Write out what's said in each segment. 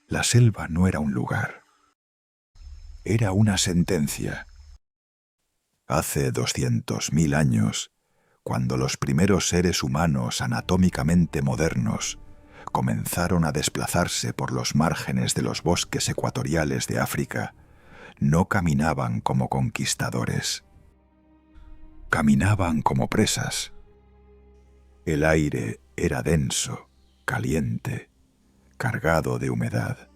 La selva no era un lugar, era una sentencia. Hace 200.000 años, cuando los primeros seres humanos anatómicamente modernos comenzaron a desplazarse por los márgenes de los bosques ecuatoriales de África, no caminaban como conquistadores. Caminaban como presas. El aire era denso, caliente, cargado de humedad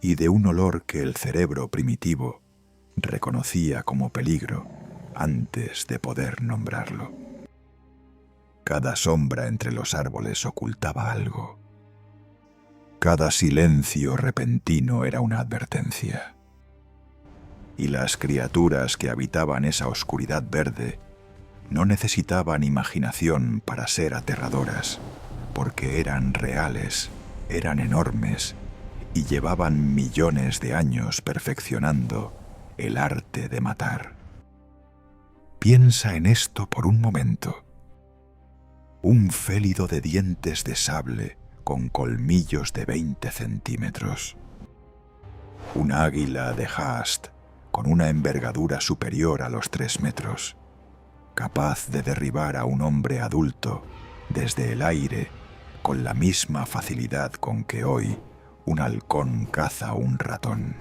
y de un olor que el cerebro primitivo reconocía como peligro antes de poder nombrarlo. Cada sombra entre los árboles ocultaba algo. Cada silencio repentino era una advertencia. Y las criaturas que habitaban esa oscuridad verde no necesitaban imaginación para ser aterradoras, porque eran reales, eran enormes y llevaban millones de años perfeccionando el arte de matar. Piensa en esto por un momento. Un félido de dientes de sable con colmillos de 20 centímetros. Un águila de Haast con una envergadura superior a los 3 metros, capaz de derribar a un hombre adulto desde el aire con la misma facilidad con que hoy un halcón caza a un ratón.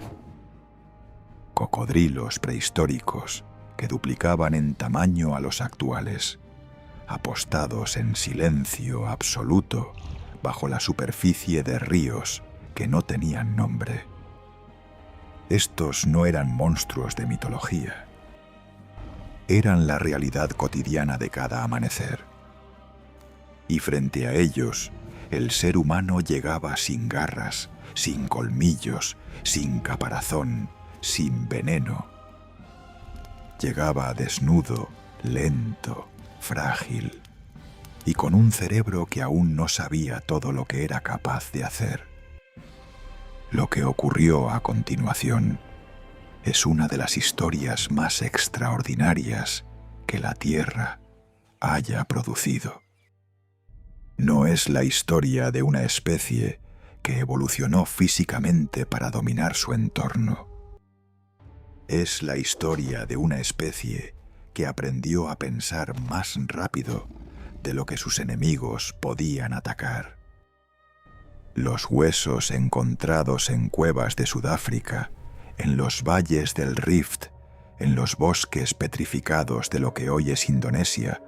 Cocodrilos prehistóricos que duplicaban en tamaño a los actuales, apostados en silencio absoluto bajo la superficie de ríos que no tenían nombre. Estos no eran monstruos de mitología. Eran la realidad cotidiana de cada amanecer. Y frente a ellos, el ser humano llegaba sin garras, sin colmillos, sin caparazón, sin veneno. Llegaba desnudo, lento, frágil, y con un cerebro que aún no sabía todo lo que era capaz de hacer. Lo que ocurrió a continuación es una de las historias más extraordinarias que la Tierra haya producido. No es la historia de una especie que evolucionó físicamente para dominar su entorno. Es la historia de una especie que aprendió a pensar más rápido de lo que sus enemigos podían atacar. Los huesos encontrados en cuevas de Sudáfrica, en los valles del Rift, en los bosques petrificados de lo que hoy es Indonesia,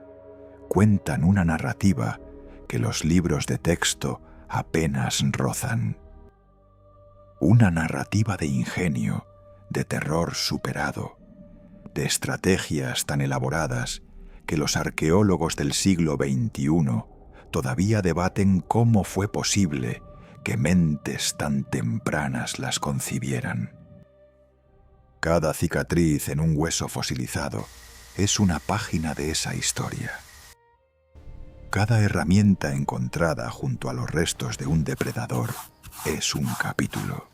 cuentan una narrativa que los libros de texto apenas rozan. Una narrativa de ingenio, de terror superado, de estrategias tan elaboradas que los arqueólogos del siglo XXI todavía debaten cómo fue posible que mentes tan tempranas las concibieran. Cada cicatriz en un hueso fosilizado es una página de esa historia. Cada herramienta encontrada junto a los restos de un depredador es un capítulo.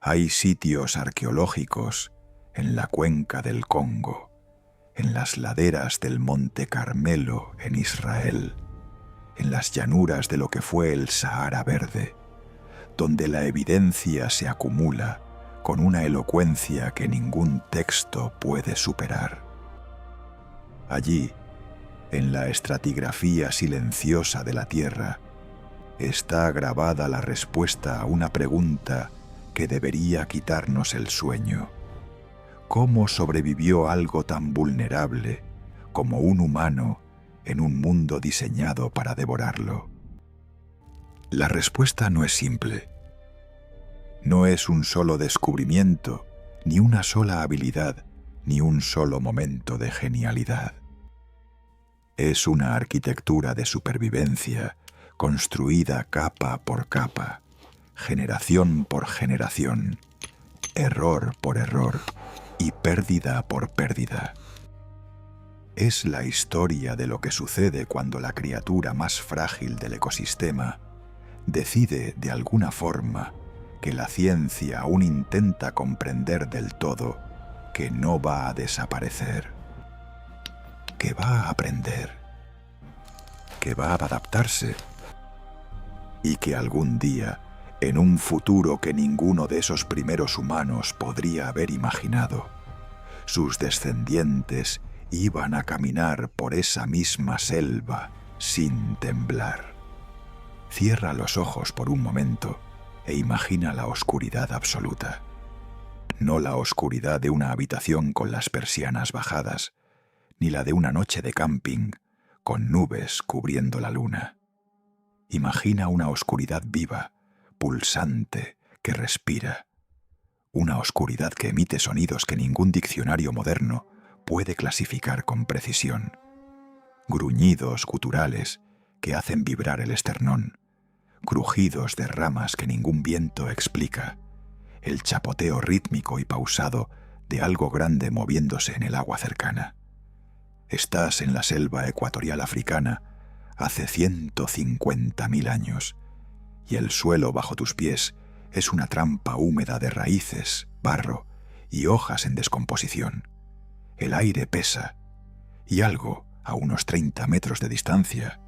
Hay sitios arqueológicos en la cuenca del Congo, en las laderas del Monte Carmelo en Israel, en las llanuras de lo que fue el Sahara Verde, donde la evidencia se acumula con una elocuencia que ningún texto puede superar. Allí, en la estratigrafía silenciosa de la Tierra, está grabada la respuesta a una pregunta que debería quitarnos el sueño. ¿Cómo sobrevivió algo tan vulnerable como un humano en un mundo diseñado para devorarlo? La respuesta no es simple. No es un solo descubrimiento, ni una sola habilidad, ni un solo momento de genialidad. Es una arquitectura de supervivencia construida capa por capa, generación por generación, error por error y pérdida por pérdida. Es la historia de lo que sucede cuando la criatura más frágil del ecosistema decide de alguna forma que la ciencia aún intenta comprender del todo que no va a desaparecer, que va a aprender, que va a adaptarse y que algún día en un futuro que ninguno de esos primeros humanos podría haber imaginado, sus descendientes iban a caminar por esa misma selva sin temblar. Cierra los ojos por un momento e imagina la oscuridad absoluta. No la oscuridad de una habitación con las persianas bajadas, ni la de una noche de camping con nubes cubriendo la luna. Imagina una oscuridad viva, pulsante, que respira. Una oscuridad que emite sonidos que ningún diccionario moderno puede clasificar con precisión. Gruñidos guturales que hacen vibrar el esternón. Crujidos de ramas que ningún viento explica. El chapoteo rítmico y pausado de algo grande moviéndose en el agua cercana. Estás en la selva ecuatorial africana hace 150.000 años y el suelo bajo tus pies es una trampa húmeda de raíces, barro y hojas en descomposición. El aire pesa y algo, a unos 30 metros de distancia,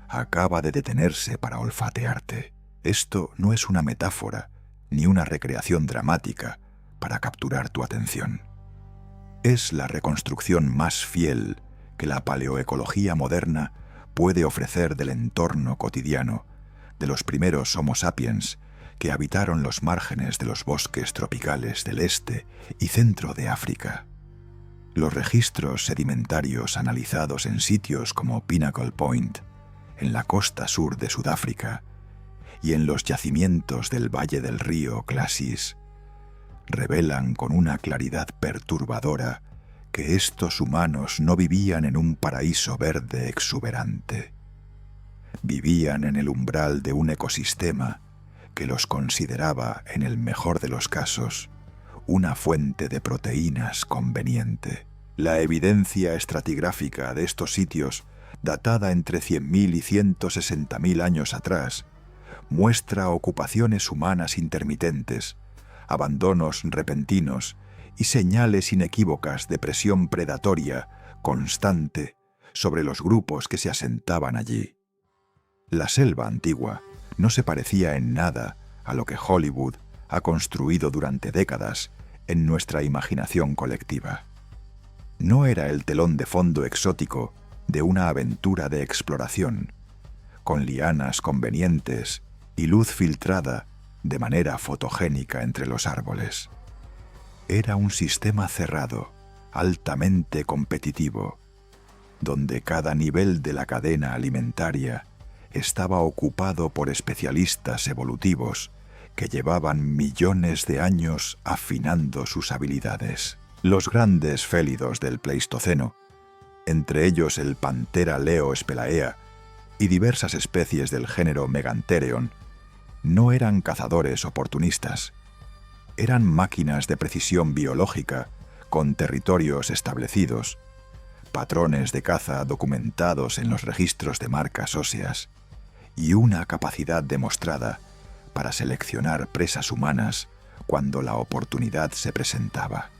acaba de detenerse para olfatearte. Esto no es una metáfora ni una recreación dramática para capturar tu atención. Es la reconstrucción más fiel que la paleoecología moderna puede ofrecer del entorno cotidiano de los primeros Homo sapiens que habitaron los márgenes de los bosques tropicales del este y centro de África. Los registros sedimentarios analizados en sitios como Pinnacle Point, en la costa sur de Sudáfrica, y en los yacimientos del valle del río Klasis, revelan con una claridad perturbadora que estos humanos no vivían en un paraíso verde exuberante. Vivían en el umbral de un ecosistema que los consideraba, en el mejor de los casos, una fuente de proteínas conveniente. La evidencia estratigráfica de estos sitios, datada entre 100.000 y 160.000 años atrás, muestra ocupaciones humanas intermitentes, abandonos repentinos y señales inequívocas de presión predatoria constante sobre los grupos que se asentaban allí. La selva antigua no se parecía en nada a lo que Hollywood ha construido durante décadas en nuestra imaginación colectiva. No era el telón de fondo exótico de una aventura de exploración, con lianas convenientes y luz filtrada de manera fotogénica entre los árboles. Era un sistema cerrado, altamente competitivo, donde cada nivel de la cadena alimentaria estaba ocupado por especialistas evolutivos que llevaban millones de años afinando sus habilidades. Los grandes félidos del Pleistoceno, entre ellos el Panthera leo spelaea y diversas especies del género Megantherion, no eran cazadores oportunistas. Eran máquinas de precisión biológica con territorios establecidos, patrones de caza documentados en los registros de marcas óseas y una capacidad demostrada para seleccionar presas humanas cuando la oportunidad se presentaba.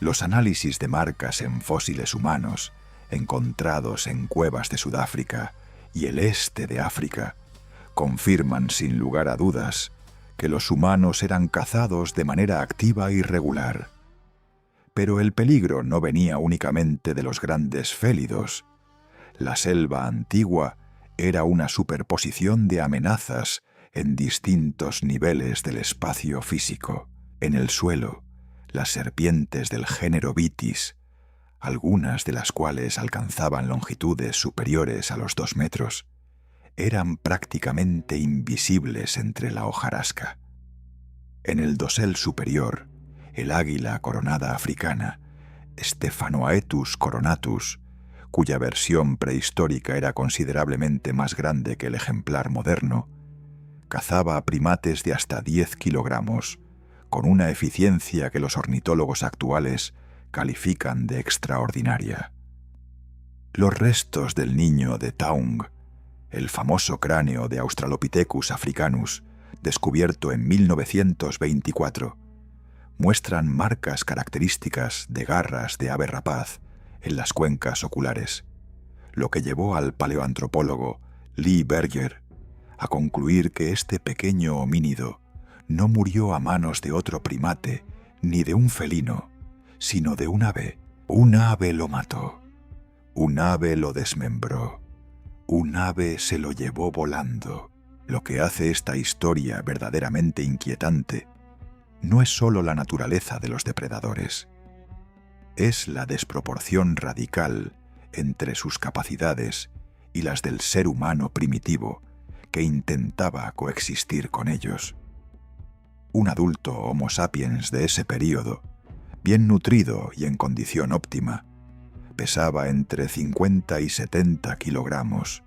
Los análisis de marcas en fósiles humanos encontrados en cuevas de Sudáfrica y el este de África confirman sin lugar a dudas que los humanos eran cazados de manera activa y regular. Pero el peligro no venía únicamente de los grandes félidos. La selva antigua era una superposición de amenazas en distintos niveles del espacio físico. En el suelo, las serpientes del género Vitis, algunas de las cuales alcanzaban longitudes superiores a los 2 metros, eran prácticamente invisibles entre la hojarasca. En el dosel superior, el águila coronada africana, Stephanoaetus coronatus, cuya versión prehistórica era considerablemente más grande que el ejemplar moderno, cazaba a primates de hasta 10 kilogramos, con una eficiencia que los ornitólogos actuales califican de extraordinaria. Los restos del niño de Taung, el famoso cráneo de Australopithecus africanus, descubierto en 1924, muestran marcas características de garras de ave rapaz en las cuencas oculares, lo que llevó al paleoantropólogo Lee Berger a concluir que este pequeño homínido no murió a manos de otro primate ni de un felino, sino de un ave. Un ave lo mató, un ave lo desmembró, un ave se lo llevó volando. Lo que hace esta historia verdaderamente inquietante no es solo la naturaleza de los depredadores, es la desproporción radical entre sus capacidades y las del ser humano primitivo que intentaba coexistir con ellos. Un adulto Homo sapiens de ese período, bien nutrido y en condición óptima, pesaba entre 50 y 70 kilogramos,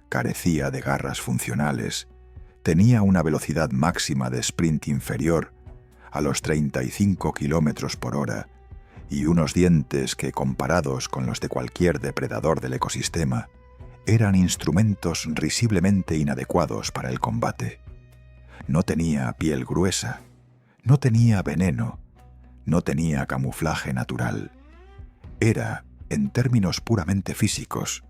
carecía de garras funcionales, tenía una velocidad máxima de sprint inferior a los 35 kilómetros por hora y unos dientes que, comparados con los de cualquier depredador del ecosistema, eran instrumentos risiblemente inadecuados para el combate. No tenía piel gruesa, no tenía veneno, no tenía camuflaje natural. Era, en términos puramente físicos,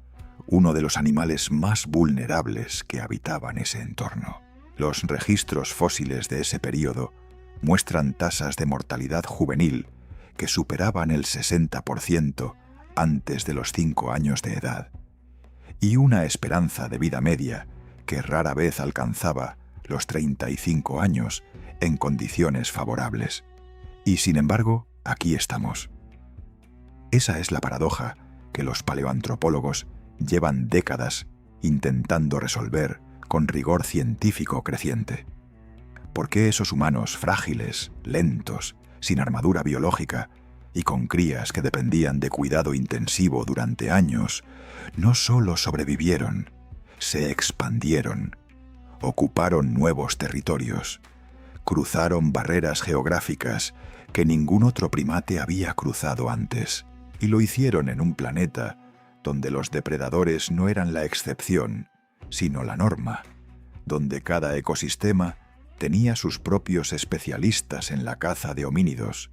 uno de los animales más vulnerables que habitaban ese entorno. Los registros fósiles de ese período muestran tasas de mortalidad juvenil que superaban el 60% antes de los 5 años de edad, y una esperanza de vida media que rara vez alcanzaba los 35 años en condiciones favorables. Y sin embargo, aquí estamos. Esa es la paradoja que los paleoantropólogos llevan décadas intentando resolver con rigor científico creciente. ¿Por qué esos humanos frágiles, lentos, sin armadura biológica y con crías que dependían de cuidado intensivo durante años, no solo sobrevivieron, se expandieron, ocuparon nuevos territorios, cruzaron barreras geográficas que ningún otro primate había cruzado antes, y lo hicieron en un planeta donde los depredadores no eran la excepción, sino la norma, donde cada ecosistema tenía sus propios especialistas en la caza de homínidos,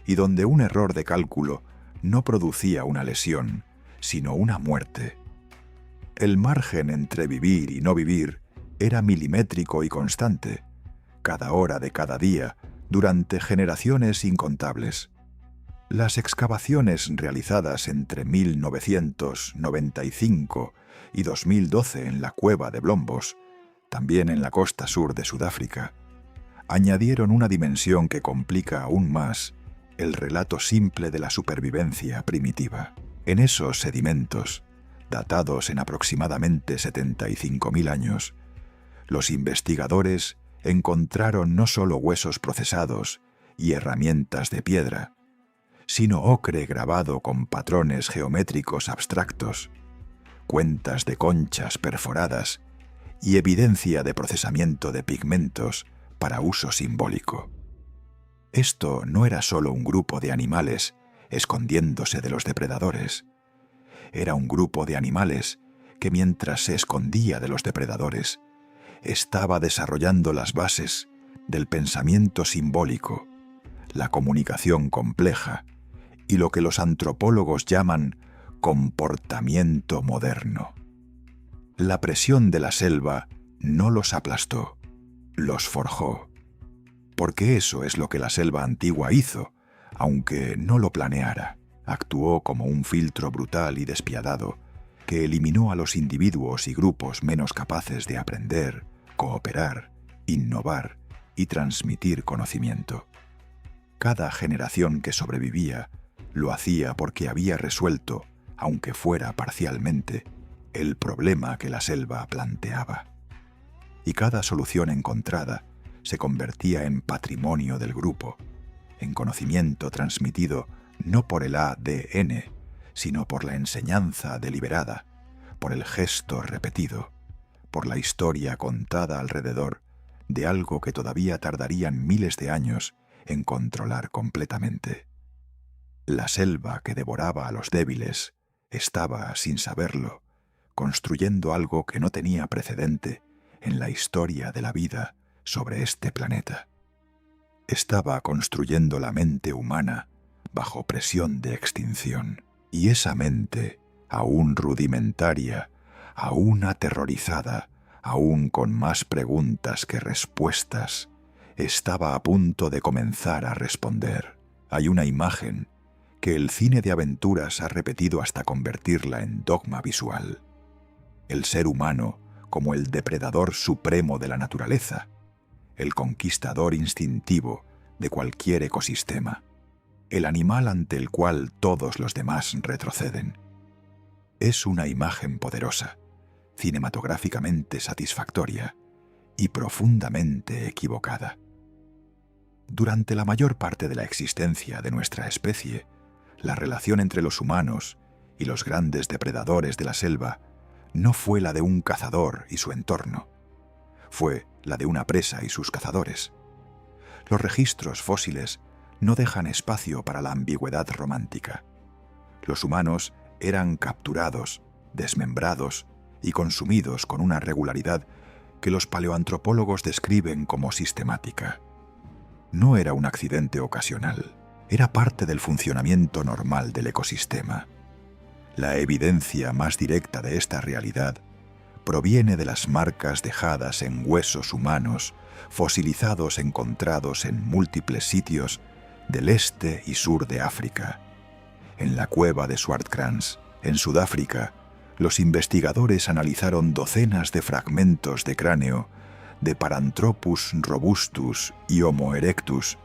y donde un error de cálculo no producía una lesión, sino una muerte. El margen entre vivir y no vivir era milimétrico y constante, cada hora de cada día, durante generaciones incontables. Las excavaciones realizadas entre 1995 y 2012 en la cueva de Blombos, también en la costa sur de Sudáfrica, añadieron una dimensión que complica aún más el relato simple de la supervivencia primitiva. En esos sedimentos, datados en aproximadamente 75.000 años, los investigadores encontraron no solo huesos procesados y herramientas de piedra, sino ocre grabado con patrones geométricos abstractos, cuentas de conchas perforadas y evidencia de procesamiento de pigmentos para uso simbólico. Esto no era solo un grupo de animales escondiéndose de los depredadores. Era un grupo de animales que, mientras se escondía de los depredadores, estaba desarrollando las bases del pensamiento simbólico, la comunicación compleja y lo que los antropólogos llaman comportamiento moderno. La presión de la selva no los aplastó, los forjó, porque eso es lo que la selva antigua hizo, aunque no lo planeara. Actuó como un filtro brutal y despiadado que eliminó a los individuos y grupos menos capaces de aprender, cooperar, innovar y transmitir conocimiento. Cada generación que sobrevivía lo hacía porque había resuelto, aunque fuera parcialmente, el problema que la selva planteaba. Y cada solución encontrada se convertía en patrimonio del grupo, en conocimiento transmitido no por el ADN, sino por la enseñanza deliberada, por el gesto repetido, por la historia contada alrededor de algo que todavía tardarían miles de años en controlar completamente. La selva que devoraba a los débiles estaba, sin saberlo, construyendo algo que no tenía precedente en la historia de la vida sobre este planeta. Estaba construyendo la mente humana bajo presión de extinción, y esa mente, aún rudimentaria, aún aterrorizada, aún con más preguntas que respuestas, estaba a punto de comenzar a responder. Hay una imagen que el cine de aventuras ha repetido hasta convertirla en dogma visual. El ser humano como el depredador supremo de la naturaleza, el conquistador instintivo de cualquier ecosistema, el animal ante el cual todos los demás retroceden. Es una imagen poderosa, cinematográficamente satisfactoria y profundamente equivocada. Durante la mayor parte de la existencia de nuestra especie, la relación entre los humanos y los grandes depredadores de la selva no fue la de un cazador y su entorno, fue la de una presa y sus cazadores. Los registros fósiles no dejan espacio para la ambigüedad romántica. Los humanos eran capturados, desmembrados y consumidos con una regularidad que los paleoantropólogos describen como sistemática. No era un accidente ocasional, era parte del funcionamiento normal del ecosistema. La evidencia más directa de esta realidad proviene de las marcas dejadas en huesos humanos fosilizados encontrados en múltiples sitios del este y sur de África. En la cueva de Swartkrans, en Sudáfrica, los investigadores analizaron docenas de fragmentos de cráneo de Paranthropus robustus y Homo erectus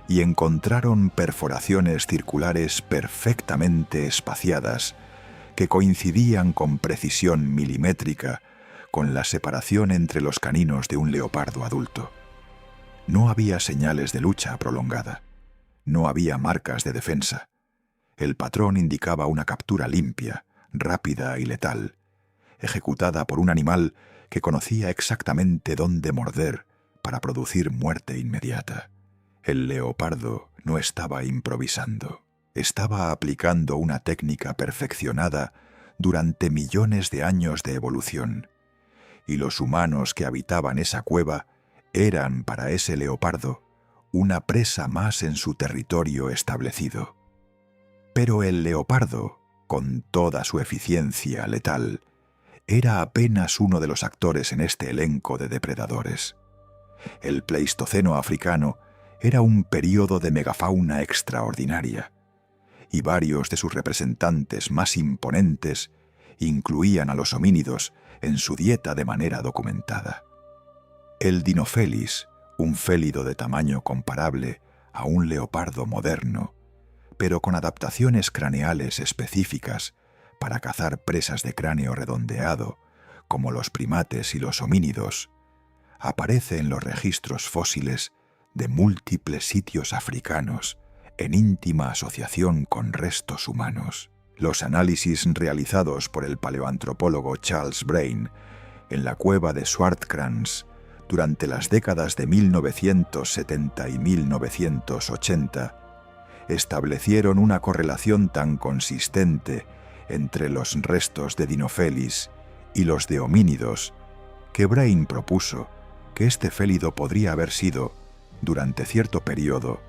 y encontraron perforaciones circulares perfectamente espaciadas que coincidían con precisión milimétrica con la separación entre los caninos de un leopardo adulto. No había señales de lucha prolongada, no había marcas de defensa. El patrón indicaba una captura limpia, rápida y letal, ejecutada por un animal que conocía exactamente dónde morder para producir muerte inmediata. El leopardo no estaba improvisando, estaba aplicando una técnica perfeccionada durante millones de años de evolución, y los humanos que habitaban esa cueva eran para ese leopardo una presa más en su territorio establecido. Pero el leopardo, con toda su eficiencia letal, era apenas uno de los actores en este elenco de depredadores. El Pleistoceno africano era un período de megafauna extraordinaria, y varios de sus representantes más imponentes incluían a los homínidos en su dieta de manera documentada. El Dinofelis, un félido de tamaño comparable a un leopardo moderno, pero con adaptaciones craneales específicas para cazar presas de cráneo redondeado, como los primates y los homínidos, aparece en los registros fósiles de múltiples sitios africanos en íntima asociación con restos humanos. Los análisis realizados por el paleoantropólogo Charles Brain en la cueva de Swartkrans durante las décadas de 1970 y 1980 establecieron una correlación tan consistente entre los restos de Dinofelis y los de homínidos que Brain propuso que este félido podría haber sido, durante cierto periodo,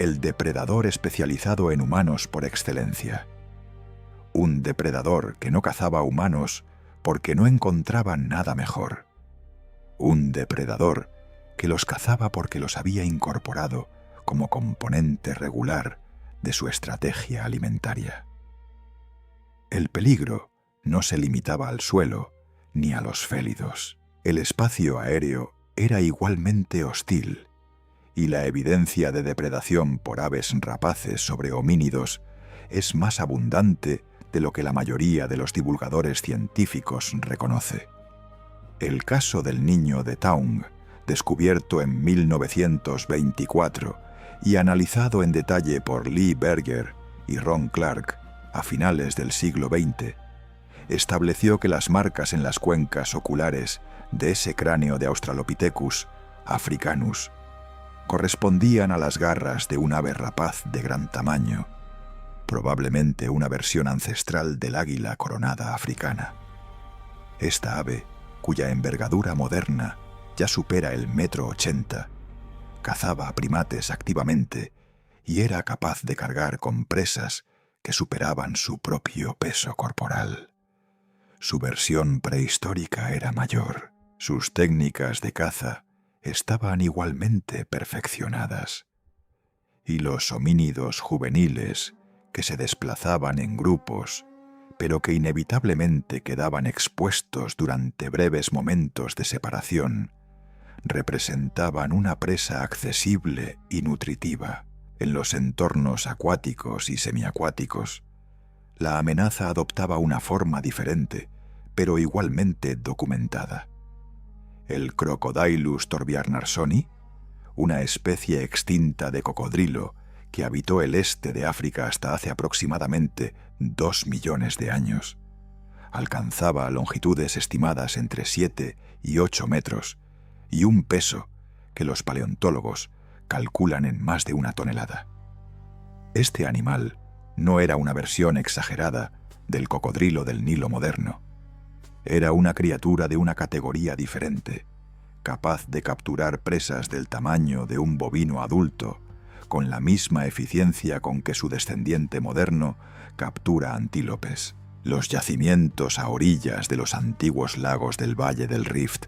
el depredador especializado en humanos por excelencia. Un depredador que no cazaba humanos porque no encontraba nada mejor. Un depredador que los cazaba porque los había incorporado como componente regular de su estrategia alimentaria. El peligro no se limitaba al suelo ni a los félidos. El espacio aéreo era igualmente hostil, y la evidencia de depredación por aves rapaces sobre homínidos es más abundante de lo que la mayoría de los divulgadores científicos reconoce. El caso del niño de Taung, descubierto en 1924 y analizado en detalle por Lee Berger y Ron Clark a finales del siglo XX, estableció que las marcas en las cuencas oculares de ese cráneo de Australopithecus africanus correspondían a las garras de un ave rapaz de gran tamaño, probablemente una versión ancestral del águila coronada africana. Esta ave, cuya envergadura moderna ya supera el 1,80 m, cazaba a primates activamente y era capaz de cargar con presas que superaban su propio peso corporal. Su versión prehistórica era mayor, Sus técnicas de caza estaban igualmente perfeccionadas, y los homínidos juveniles que se desplazaban en grupos, pero que inevitablemente quedaban expuestos durante breves momentos de separación, representaban una presa accesible y nutritiva. En los entornos acuáticos y semiacuáticos, la amenaza adoptaba una forma diferente, pero igualmente documentada. El Crocodylus torbjarnarssoni, una especie extinta de cocodrilo que habitó el este de África hasta hace aproximadamente 2 millones de años, alcanzaba longitudes estimadas entre 7 y 8 metros y un peso que los paleontólogos calculan en más de 1 tonelada. Este animal no era una versión exagerada del cocodrilo del Nilo moderno. Era una criatura de una categoría diferente, capaz de capturar presas del tamaño de un bovino adulto, con la misma eficiencia con que su descendiente moderno captura antílopes. Los yacimientos a orillas de los antiguos lagos del Valle del Rift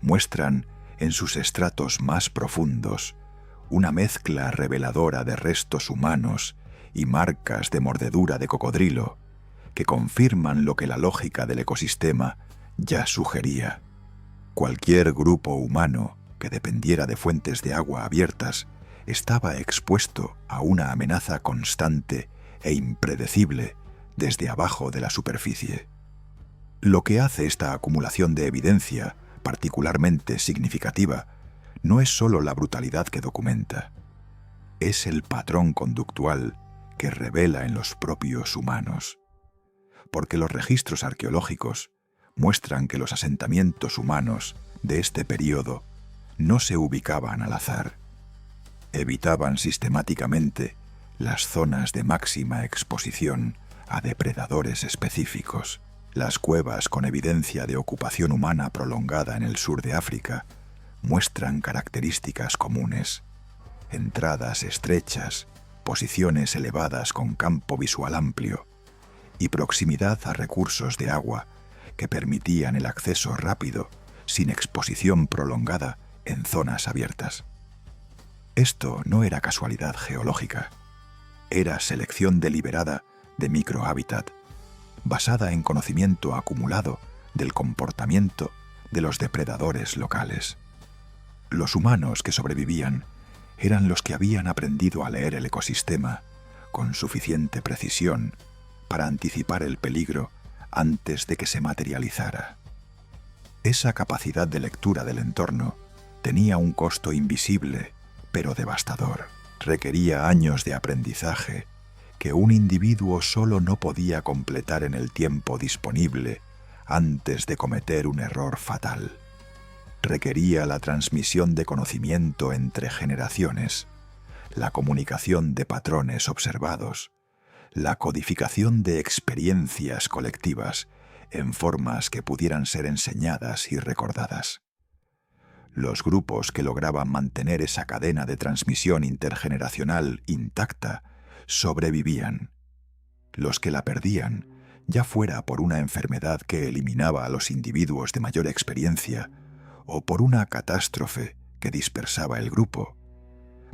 muestran en sus estratos más profundos una mezcla reveladora de restos humanos y marcas de mordedura de cocodrilo que confirman lo que la lógica del ecosistema ya sugería. Cualquier grupo humano que dependiera de fuentes de agua abiertas estaba expuesto a una amenaza constante e impredecible desde abajo de la superficie. Lo que hace esta acumulación de evidencia particularmente significativa no es solo la brutalidad que documenta, es el patrón conductual que revela en los propios humanos. Porque los registros arqueológicos muestran que los asentamientos humanos de este período no se ubicaban al azar. Evitaban sistemáticamente las zonas de máxima exposición a depredadores específicos. Las cuevas con evidencia de ocupación humana prolongada en el sur de África muestran características comunes: entradas estrechas, posiciones elevadas con campo visual amplio y proximidad a recursos de agua que permitían el acceso rápido, sin exposición prolongada, en zonas abiertas. Esto no era casualidad geológica, era selección deliberada de microhábitat, basada en conocimiento acumulado del comportamiento de los depredadores locales. Los humanos que sobrevivían eran los que habían aprendido a leer el ecosistema con suficiente precisión para anticipar el peligro antes de que se materializara. Esa capacidad de lectura del entorno tenía un costo invisible, pero devastador. Requería años de aprendizaje que un individuo solo no podía completar en el tiempo disponible antes de cometer un error fatal. Requería la transmisión de conocimiento entre generaciones, la comunicación de patrones observados, la codificación de experiencias colectivas en formas que pudieran ser enseñadas y recordadas. Los grupos que lograban mantener esa cadena de transmisión intergeneracional intacta sobrevivían. Los que la perdían, ya fuera por una enfermedad que eliminaba a los individuos de mayor experiencia o por una catástrofe que dispersaba el grupo,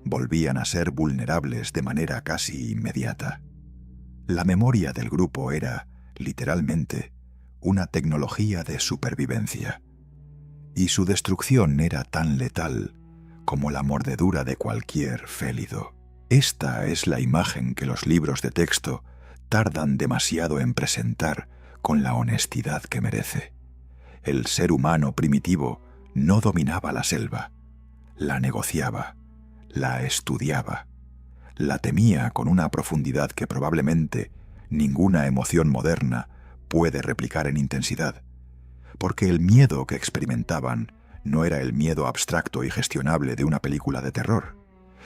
volvían a ser vulnerables de manera casi inmediata. La memoria del grupo era, literalmente, una tecnología de supervivencia, y su destrucción era tan letal como la mordedura de cualquier félido. Esta es la imagen que los libros de texto tardan demasiado en presentar con la honestidad que merece. El ser humano primitivo no dominaba la selva, la negociaba, la estudiaba, la temía con una profundidad que probablemente ninguna emoción moderna puede replicar en intensidad, porque el miedo que experimentaban no era el miedo abstracto y gestionable de una película de terror,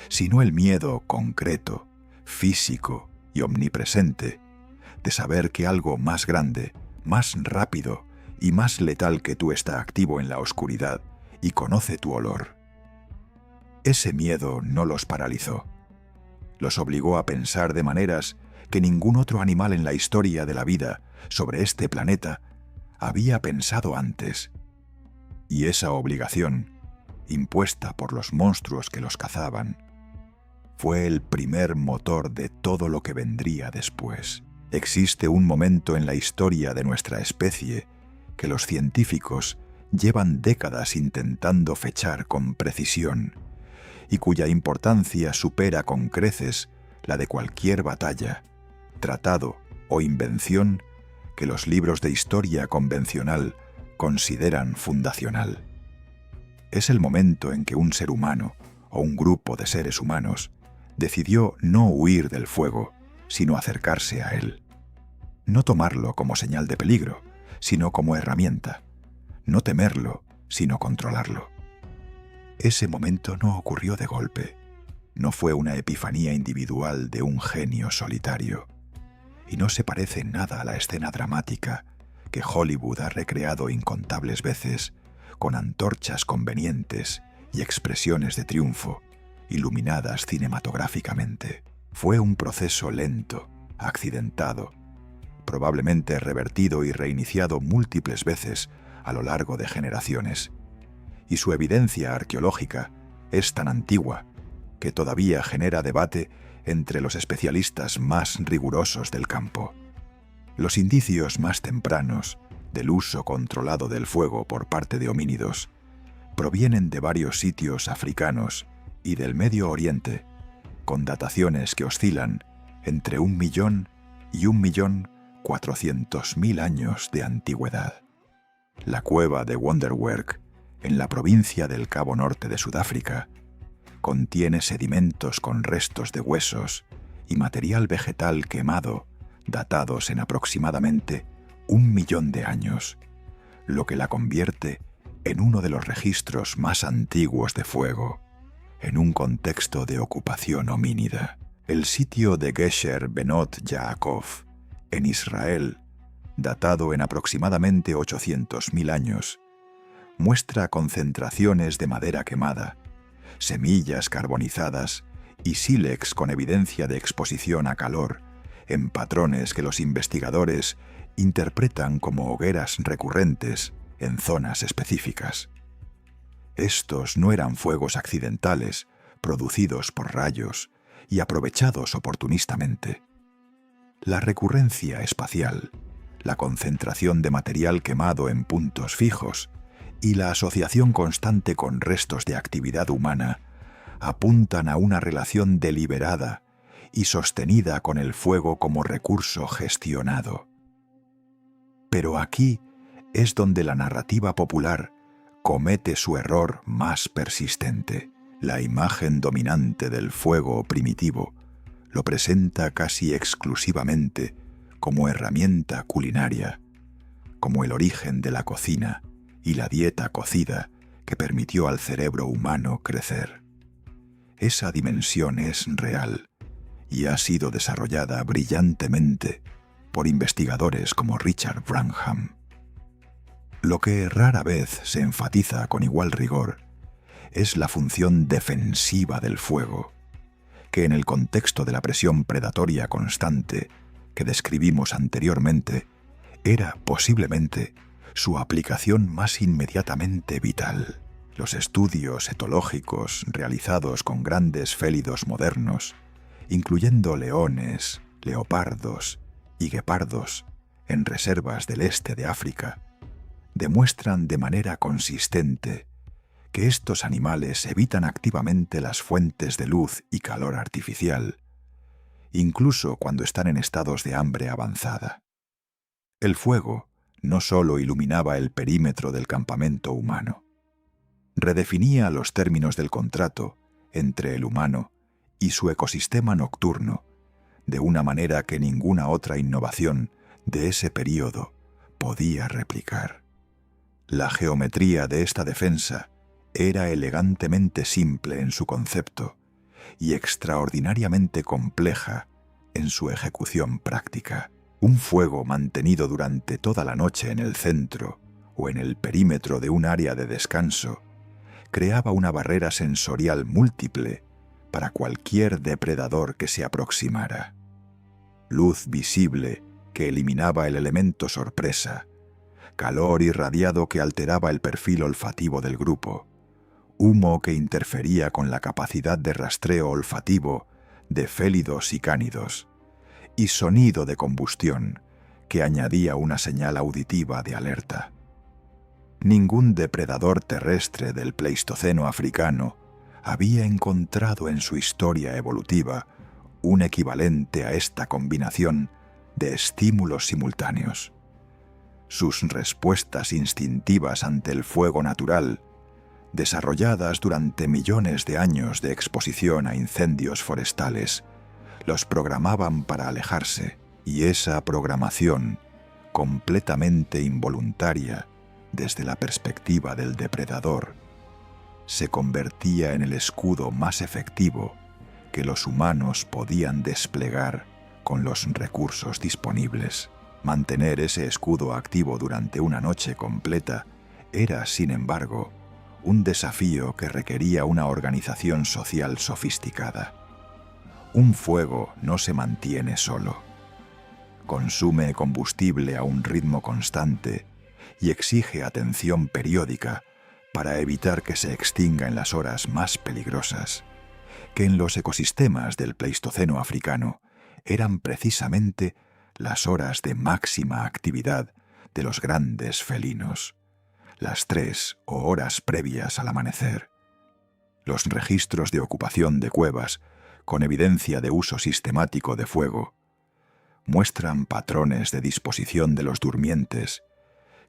sino el miedo concreto, físico y omnipresente de saber que algo más grande, más rápido y más letal que tú está activo en la oscuridad y conoce tu olor. Ese miedo no los paralizó. Los obligó a pensar de maneras que ningún otro animal en la historia de la vida sobre este planeta había pensado antes. Y esa obligación, impuesta por los monstruos que los cazaban, fue el primer motor de todo lo que vendría después. Existe un momento en la historia de nuestra especie que los científicos llevan décadas intentando fechar con precisión y cuya importancia supera con creces la de cualquier batalla, tratado o invención que los libros de historia convencional consideran fundacional. Es el momento en que un ser humano o un grupo de seres humanos decidió no huir del fuego, sino acercarse a él. No tomarlo como señal de peligro, sino como herramienta. No temerlo, sino controlarlo. Ese momento no ocurrió de golpe. No fue una epifanía individual de un genio solitario. Y no se parece en nada a la escena dramática que Hollywood ha recreado incontables veces, con antorchas convenientes y expresiones de triunfo, iluminadas cinematográficamente. Fue un proceso lento, accidentado, probablemente revertido y reiniciado múltiples veces a lo largo de generaciones. Y su evidencia arqueológica es tan antigua que todavía genera debate entre los especialistas más rigurosos del campo. Los indicios más tempranos del uso controlado del fuego por parte de homínidos provienen de varios sitios africanos y del Medio Oriente, con dataciones que oscilan entre 1.000.000 y 1.400.000 años de antigüedad. La cueva de Wonderwerk, en la provincia del Cabo Norte de Sudáfrica, contiene sedimentos con restos de huesos y material vegetal quemado, datados en aproximadamente 1.000.000 de años, lo que la convierte en uno de los registros más antiguos de fuego, en un contexto de ocupación homínida. El sitio de Gesher Benot Yaakov, en Israel, datado en aproximadamente 800.000 años, muestra concentraciones de madera quemada, semillas carbonizadas y sílex con evidencia de exposición a calor, en patrones que los investigadores interpretan como hogueras recurrentes en zonas específicas. Estos no eran fuegos accidentales, producidos por rayos y aprovechados oportunistamente. La recurrencia espacial, la concentración de material quemado en puntos fijos y la asociación constante con restos de actividad humana apuntan a una relación deliberada y sostenida con el fuego como recurso gestionado. Pero aquí es donde la narrativa popular comete su error más persistente. La imagen dominante del fuego primitivo lo presenta casi exclusivamente como herramienta culinaria, como el origen de la cocina y la dieta cocida que permitió al cerebro humano crecer. Esa dimensión es real y ha sido desarrollada brillantemente por investigadores como Richard Wrangham. Lo que rara vez se enfatiza con igual rigor es la función defensiva del fuego, que en el contexto de la presión predatoria constante que describimos anteriormente, era posiblemente su aplicación más inmediatamente vital. Los estudios etológicos realizados con grandes félidos modernos, incluyendo leones, leopardos y guepardos en reservas del este de África, demuestran de manera consistente que estos animales evitan activamente las fuentes de luz y calor artificial, incluso cuando están en estados de hambre avanzada. El fuego no solo iluminaba el perímetro del campamento humano, redefinía los términos del contrato entre el humano y su ecosistema nocturno de una manera que ninguna otra innovación de ese período podía replicar. La geometría de esta defensa era elegantemente simple en su concepto y extraordinariamente compleja en su ejecución práctica. Un fuego mantenido durante toda la noche en el centro o en el perímetro de un área de descanso creaba una barrera sensorial múltiple para cualquier depredador que se aproximara. Luz visible que eliminaba el elemento sorpresa, calor irradiado que alteraba el perfil olfativo del grupo, humo que interfería con la capacidad de rastreo olfativo de félidos y cánidos, y sonido de combustión que añadía una señal auditiva de alerta. Ningún depredador terrestre del Pleistoceno africano había encontrado en su historia evolutiva un equivalente a esta combinación de estímulos simultáneos. Sus respuestas instintivas ante el fuego natural, desarrolladas durante millones de años de exposición a incendios forestales, los programaban para alejarse, y esa programación, completamente involuntaria desde la perspectiva del depredador, se convertía en el escudo más efectivo que los humanos podían desplegar con los recursos disponibles. Mantener ese escudo activo durante una noche completa era, sin embargo, un desafío que requería una organización social sofisticada. Un fuego no se mantiene solo. Consume combustible a un ritmo constante y exige atención periódica para evitar que se extinga en las horas más peligrosas, que en los ecosistemas del Pleistoceno africano eran precisamente las horas de máxima actividad de los grandes felinos, las 3 o horas previas al amanecer. Los registros de ocupación de cuevas, con evidencia de uso sistemático de fuego, muestran patrones de disposición de los durmientes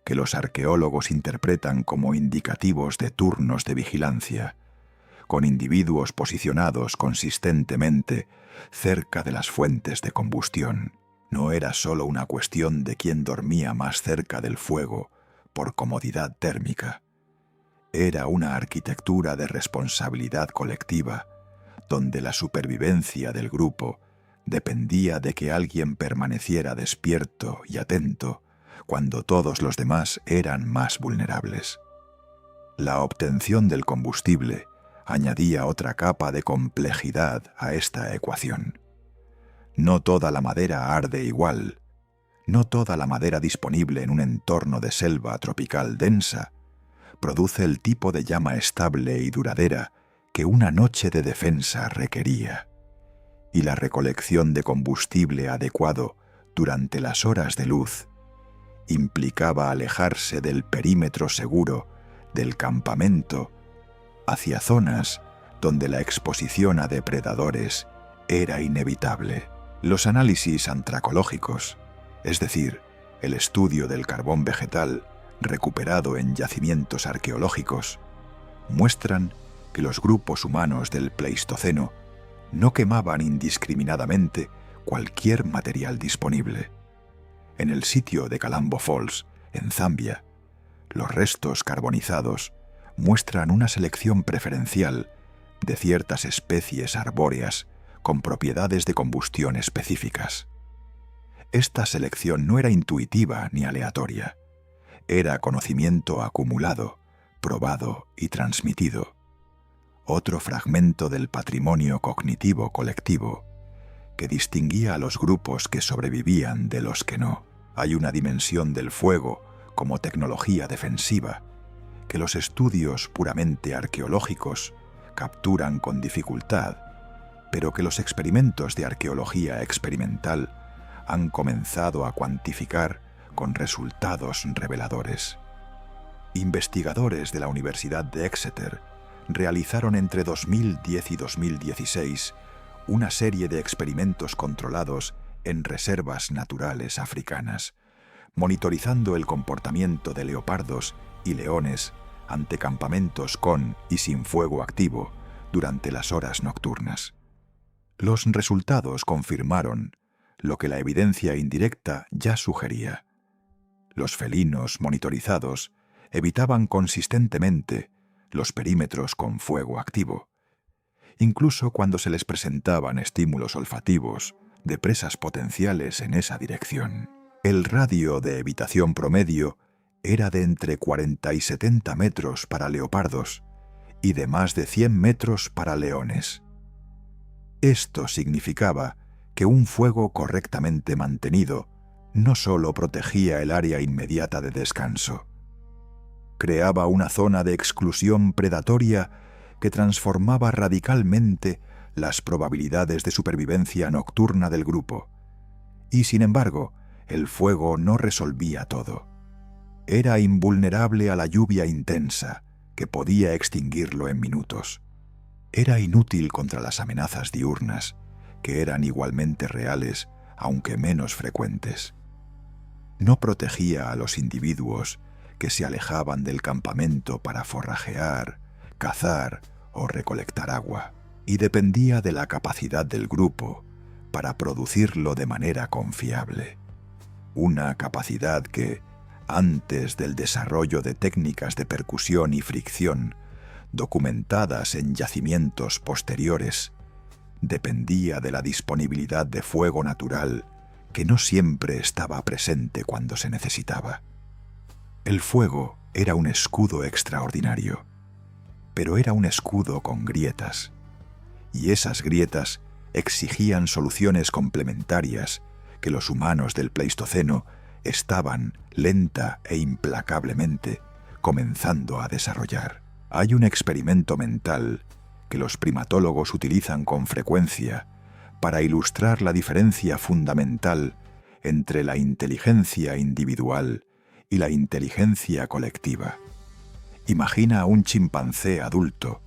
que los arqueólogos interpretan como indicativos de turnos de vigilancia, con individuos posicionados consistentemente cerca de las fuentes de combustión. No era solo una cuestión de quién dormía más cerca del fuego por comodidad térmica. Era una arquitectura de responsabilidad colectiva, donde la supervivencia del grupo dependía de que alguien permaneciera despierto y atento cuando todos los demás eran más vulnerables. La obtención del combustible añadía otra capa de complejidad a esta ecuación. No toda la madera arde igual. No toda la madera disponible en un entorno de selva tropical densa produce el tipo de llama estable y duradera que una noche de defensa requería. Y la recolección de combustible adecuado durante las horas de luz implicaba alejarse del perímetro seguro del campamento hacia zonas donde la exposición a depredadores era inevitable. Los análisis antracológicos, es decir, el estudio del carbón vegetal recuperado en yacimientos arqueológicos, muestran que los grupos humanos del Pleistoceno no quemaban indiscriminadamente cualquier material disponible. En el sitio de Kalambo Falls, en Zambia, los restos carbonizados muestran una selección preferencial de ciertas especies arbóreas con propiedades de combustión específicas. Esta selección no era intuitiva ni aleatoria. Era conocimiento acumulado, probado y transmitido. Otro fragmento del patrimonio cognitivo colectivo que distinguía a los grupos que sobrevivían de los que no. Hay una dimensión del fuego como tecnología defensiva que los estudios puramente arqueológicos capturan con dificultad, pero que los experimentos de arqueología experimental han comenzado a cuantificar con resultados reveladores. Investigadores de la Universidad de Exeter realizaron entre 2010 y 2016 una serie de experimentos controlados en reservas naturales africanas, monitorizando el comportamiento de leopardos y leones ante campamentos con y sin fuego activo durante las horas nocturnas. Los resultados confirmaron lo que la evidencia indirecta ya sugería. Los felinos monitorizados evitaban consistentemente los perímetros con fuego activo, incluso cuando se les presentaban estímulos olfativos de presas potenciales en esa dirección. El radio de evitación promedio era de entre 40 y 70 metros para leopardos y de más de 100 metros para leones. Esto significaba que un fuego correctamente mantenido no solo protegía el área inmediata de descanso, creaba una zona de exclusión predatoria que transformaba radicalmente las probabilidades de supervivencia nocturna del grupo. Y sin embargo, el fuego no resolvía todo. Era invulnerable a la lluvia intensa, que podía extinguirlo en minutos. Era inútil contra las amenazas diurnas, que eran igualmente reales, aunque menos frecuentes. No protegía a los individuos que se alejaban del campamento para forrajear, cazar o recolectar agua, y dependía de la capacidad del grupo para producirlo de manera confiable. Una capacidad que, antes del desarrollo de técnicas de percusión y fricción, documentadas en yacimientos posteriores, dependía de la disponibilidad de fuego natural que no siempre estaba presente cuando se necesitaba. El fuego era un escudo extraordinario, pero era un escudo con grietas, y esas grietas exigían soluciones complementarias que los humanos del Pleistoceno estaban lenta e implacablemente comenzando a desarrollar. Hay un experimento mental que los primatólogos utilizan con frecuencia para ilustrar la diferencia fundamental entre la inteligencia individual y la inteligencia colectiva. Imagina a un chimpancé adulto,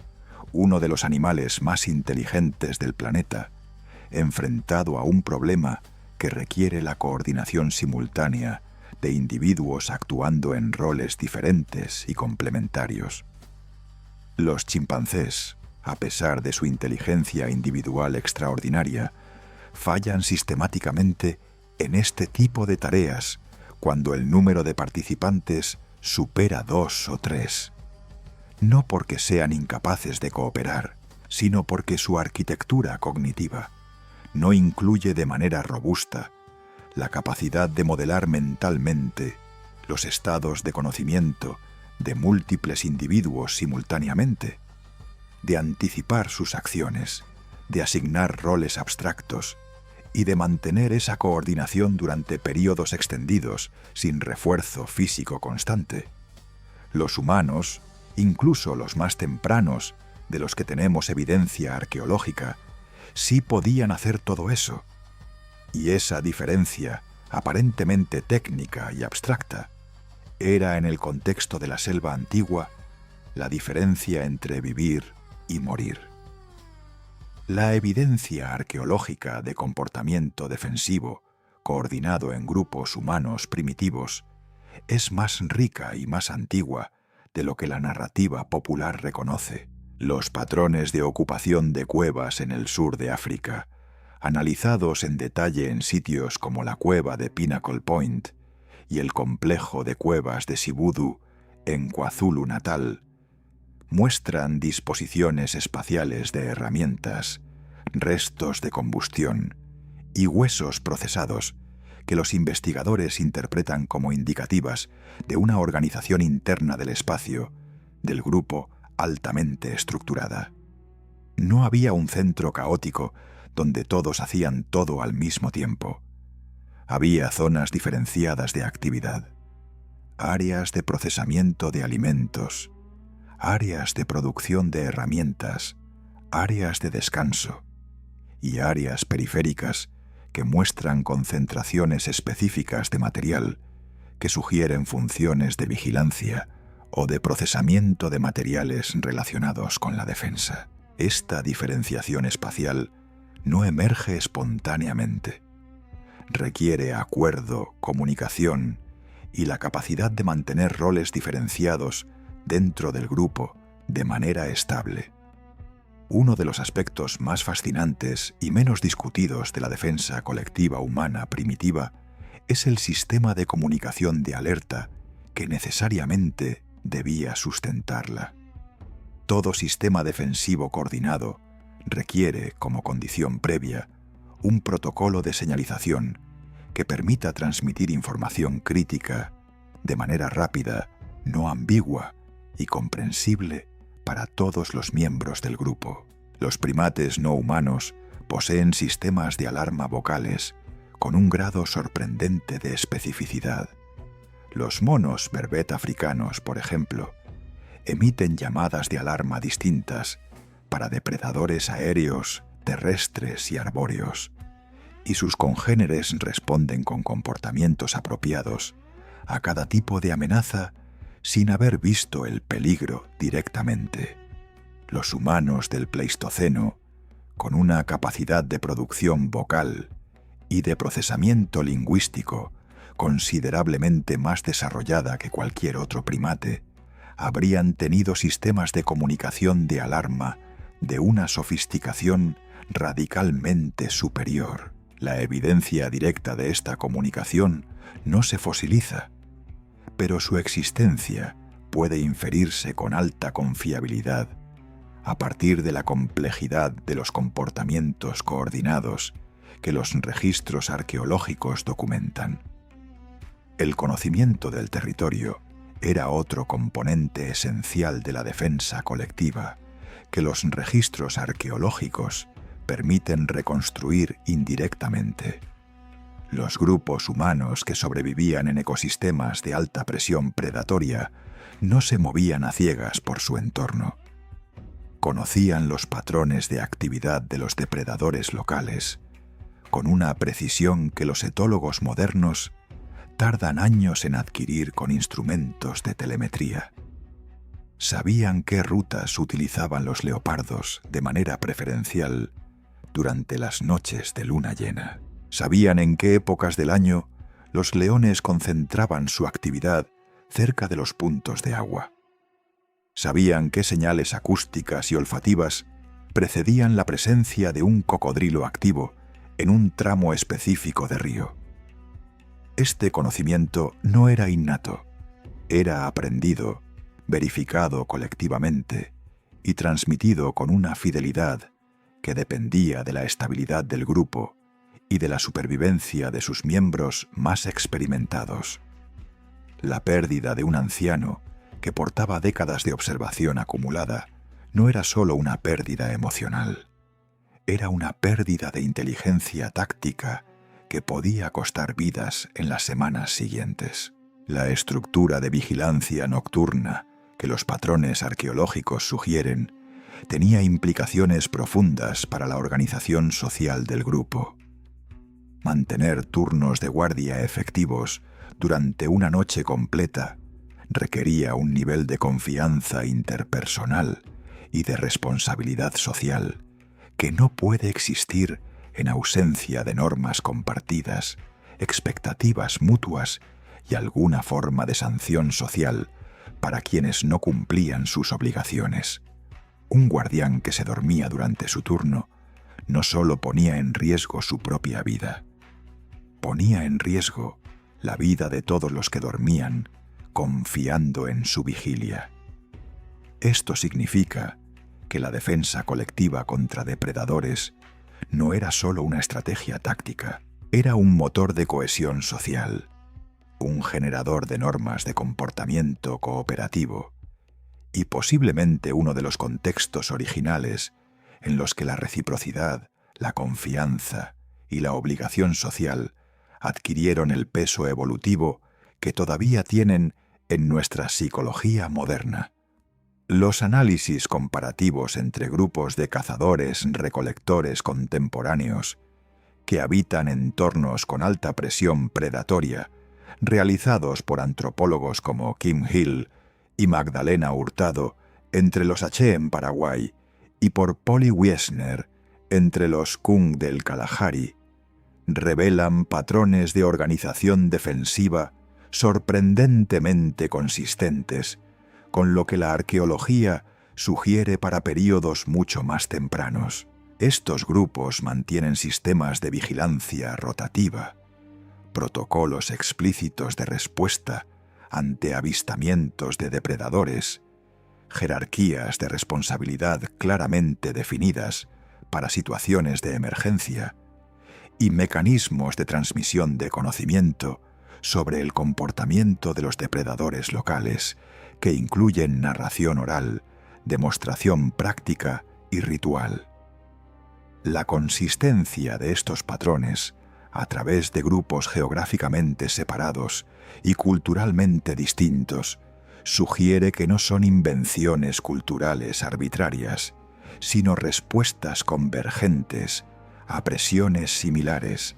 uno de los animales más inteligentes del planeta, enfrentado a un problema que requiere la coordinación simultánea de individuos actuando en roles diferentes y complementarios. Los chimpancés, a pesar de su inteligencia individual extraordinaria, fallan sistemáticamente en este tipo de tareas cuando el número de participantes supera 2 o 3. No porque sean incapaces de cooperar, sino porque su arquitectura cognitiva no incluye de manera robusta la capacidad de modelar mentalmente los estados de conocimiento de múltiples individuos simultáneamente, de anticipar sus acciones, de asignar roles abstractos y de mantener esa coordinación durante períodos extendidos sin refuerzo físico constante. Los humanos, incluso los más tempranos, de los que tenemos evidencia arqueológica, sí podían hacer todo eso. Y esa diferencia, aparentemente técnica y abstracta, era en el contexto de la selva antigua la diferencia entre vivir y morir. La evidencia arqueológica de comportamiento defensivo coordinado en grupos humanos primitivos es más rica y más antigua de lo que la narrativa popular reconoce. Los patrones de ocupación de cuevas en el sur de África, analizados en detalle en sitios como la cueva de Pinnacle Point y el complejo de cuevas de Sibudu en KwaZulu-Natal, muestran disposiciones espaciales de herramientas, restos de combustión y huesos procesados que los investigadores interpretan como indicativas de una organización interna del espacio, del grupo altamente estructurada. No había un centro caótico donde todos hacían todo al mismo tiempo. Había zonas diferenciadas de actividad, áreas de procesamiento de alimentos, áreas de producción de herramientas, áreas de descanso y áreas periféricas que muestran concentraciones específicas de material que sugieren funciones de vigilancia o de procesamiento de materiales relacionados con la defensa. Esta diferenciación espacial no emerge espontáneamente. Requiere acuerdo, comunicación y la capacidad de mantener roles diferenciados dentro del grupo de manera estable. Uno de los aspectos más fascinantes y menos discutidos de la defensa colectiva humana primitiva es el sistema de comunicación de alerta que necesariamente debía sustentarla. Todo sistema defensivo coordinado requiere, como condición previa, un protocolo de señalización que permita transmitir información crítica de manera rápida, no ambigua y comprensible para todos los miembros del grupo. Los primates no humanos poseen sistemas de alarma vocales con un grado sorprendente de especificidad. Los monos berbet africanos, por ejemplo, emiten llamadas de alarma distintas para depredadores aéreos, terrestres y arbóreos, y sus congéneres responden con comportamientos apropiados a cada tipo de amenaza sin haber visto el peligro directamente. Los humanos del Pleistoceno, con una capacidad de producción vocal y de procesamiento lingüístico considerablemente más desarrollada que cualquier otro primate, habrían tenido sistemas de comunicación de alarma de una sofisticación radicalmente superior. La evidencia directa de esta comunicación no se fosiliza, pero su existencia puede inferirse con alta confiabilidad a partir de la complejidad de los comportamientos coordinados que los registros arqueológicos documentan. El conocimiento del territorio era otro componente esencial de la defensa colectiva que los registros arqueológicos permiten reconstruir indirectamente. Los grupos humanos que sobrevivían en ecosistemas de alta presión predatoria no se movían a ciegas por su entorno. Conocían los patrones de actividad de los depredadores locales con una precisión que los etólogos modernos tardan años en adquirir con instrumentos de telemetría. Sabían qué rutas utilizaban los leopardos de manera preferencial durante las noches de luna llena. Sabían en qué épocas del año los leones concentraban su actividad cerca de los puntos de agua. Sabían qué señales acústicas y olfativas precedían la presencia de un cocodrilo activo en un tramo específico de río. Este conocimiento no era innato, era aprendido, verificado colectivamente y transmitido con una fidelidad que dependía de la estabilidad del grupo y de la supervivencia de sus miembros más experimentados. La pérdida de un anciano que portaba décadas de observación acumulada no era solo una pérdida emocional, era una pérdida de inteligencia táctica que podía costar vidas en las semanas siguientes. La estructura de vigilancia nocturna que los patrones arqueológicos sugieren tenía implicaciones profundas para la organización social del grupo. Mantener turnos de guardia efectivos durante una noche completa requería un nivel de confianza interpersonal y de responsabilidad social que no puede existir en ausencia de normas compartidas, expectativas mutuas y alguna forma de sanción social para quienes no cumplían sus obligaciones. Un guardián que se dormía durante su turno no solo ponía en riesgo su propia vida, ponía en riesgo la vida de todos los que dormían confiando en su vigilia. Esto significa que la defensa colectiva contra depredadores no era solo una estrategia táctica, era un motor de cohesión social, un generador de normas de comportamiento cooperativo y posiblemente uno de los contextos originales en los que la reciprocidad, la confianza y la obligación social adquirieron el peso evolutivo que todavía tienen en nuestra psicología moderna. Los análisis comparativos entre grupos de cazadores-recolectores contemporáneos que habitan entornos con alta presión predatoria, realizados por antropólogos como Kim Hill y Magdalena Hurtado entre los Aché en Paraguay y por Polly Wiesner entre los Kung del Kalahari, revelan patrones de organización defensiva sorprendentemente consistentes con lo que la arqueología sugiere para períodos mucho más tempranos. Estos grupos mantienen sistemas de vigilancia rotativa, protocolos explícitos de respuesta ante avistamientos de depredadores, jerarquías de responsabilidad claramente definidas para situaciones de emergencia y mecanismos de transmisión de conocimiento sobre el comportamiento de los depredadores locales, que incluyen narración oral, demostración práctica y ritual. La consistencia de estos patrones a través de grupos geográficamente separados y culturalmente distintos, sugiere que no son invenciones culturales arbitrarias, sino respuestas convergentes a presiones similares,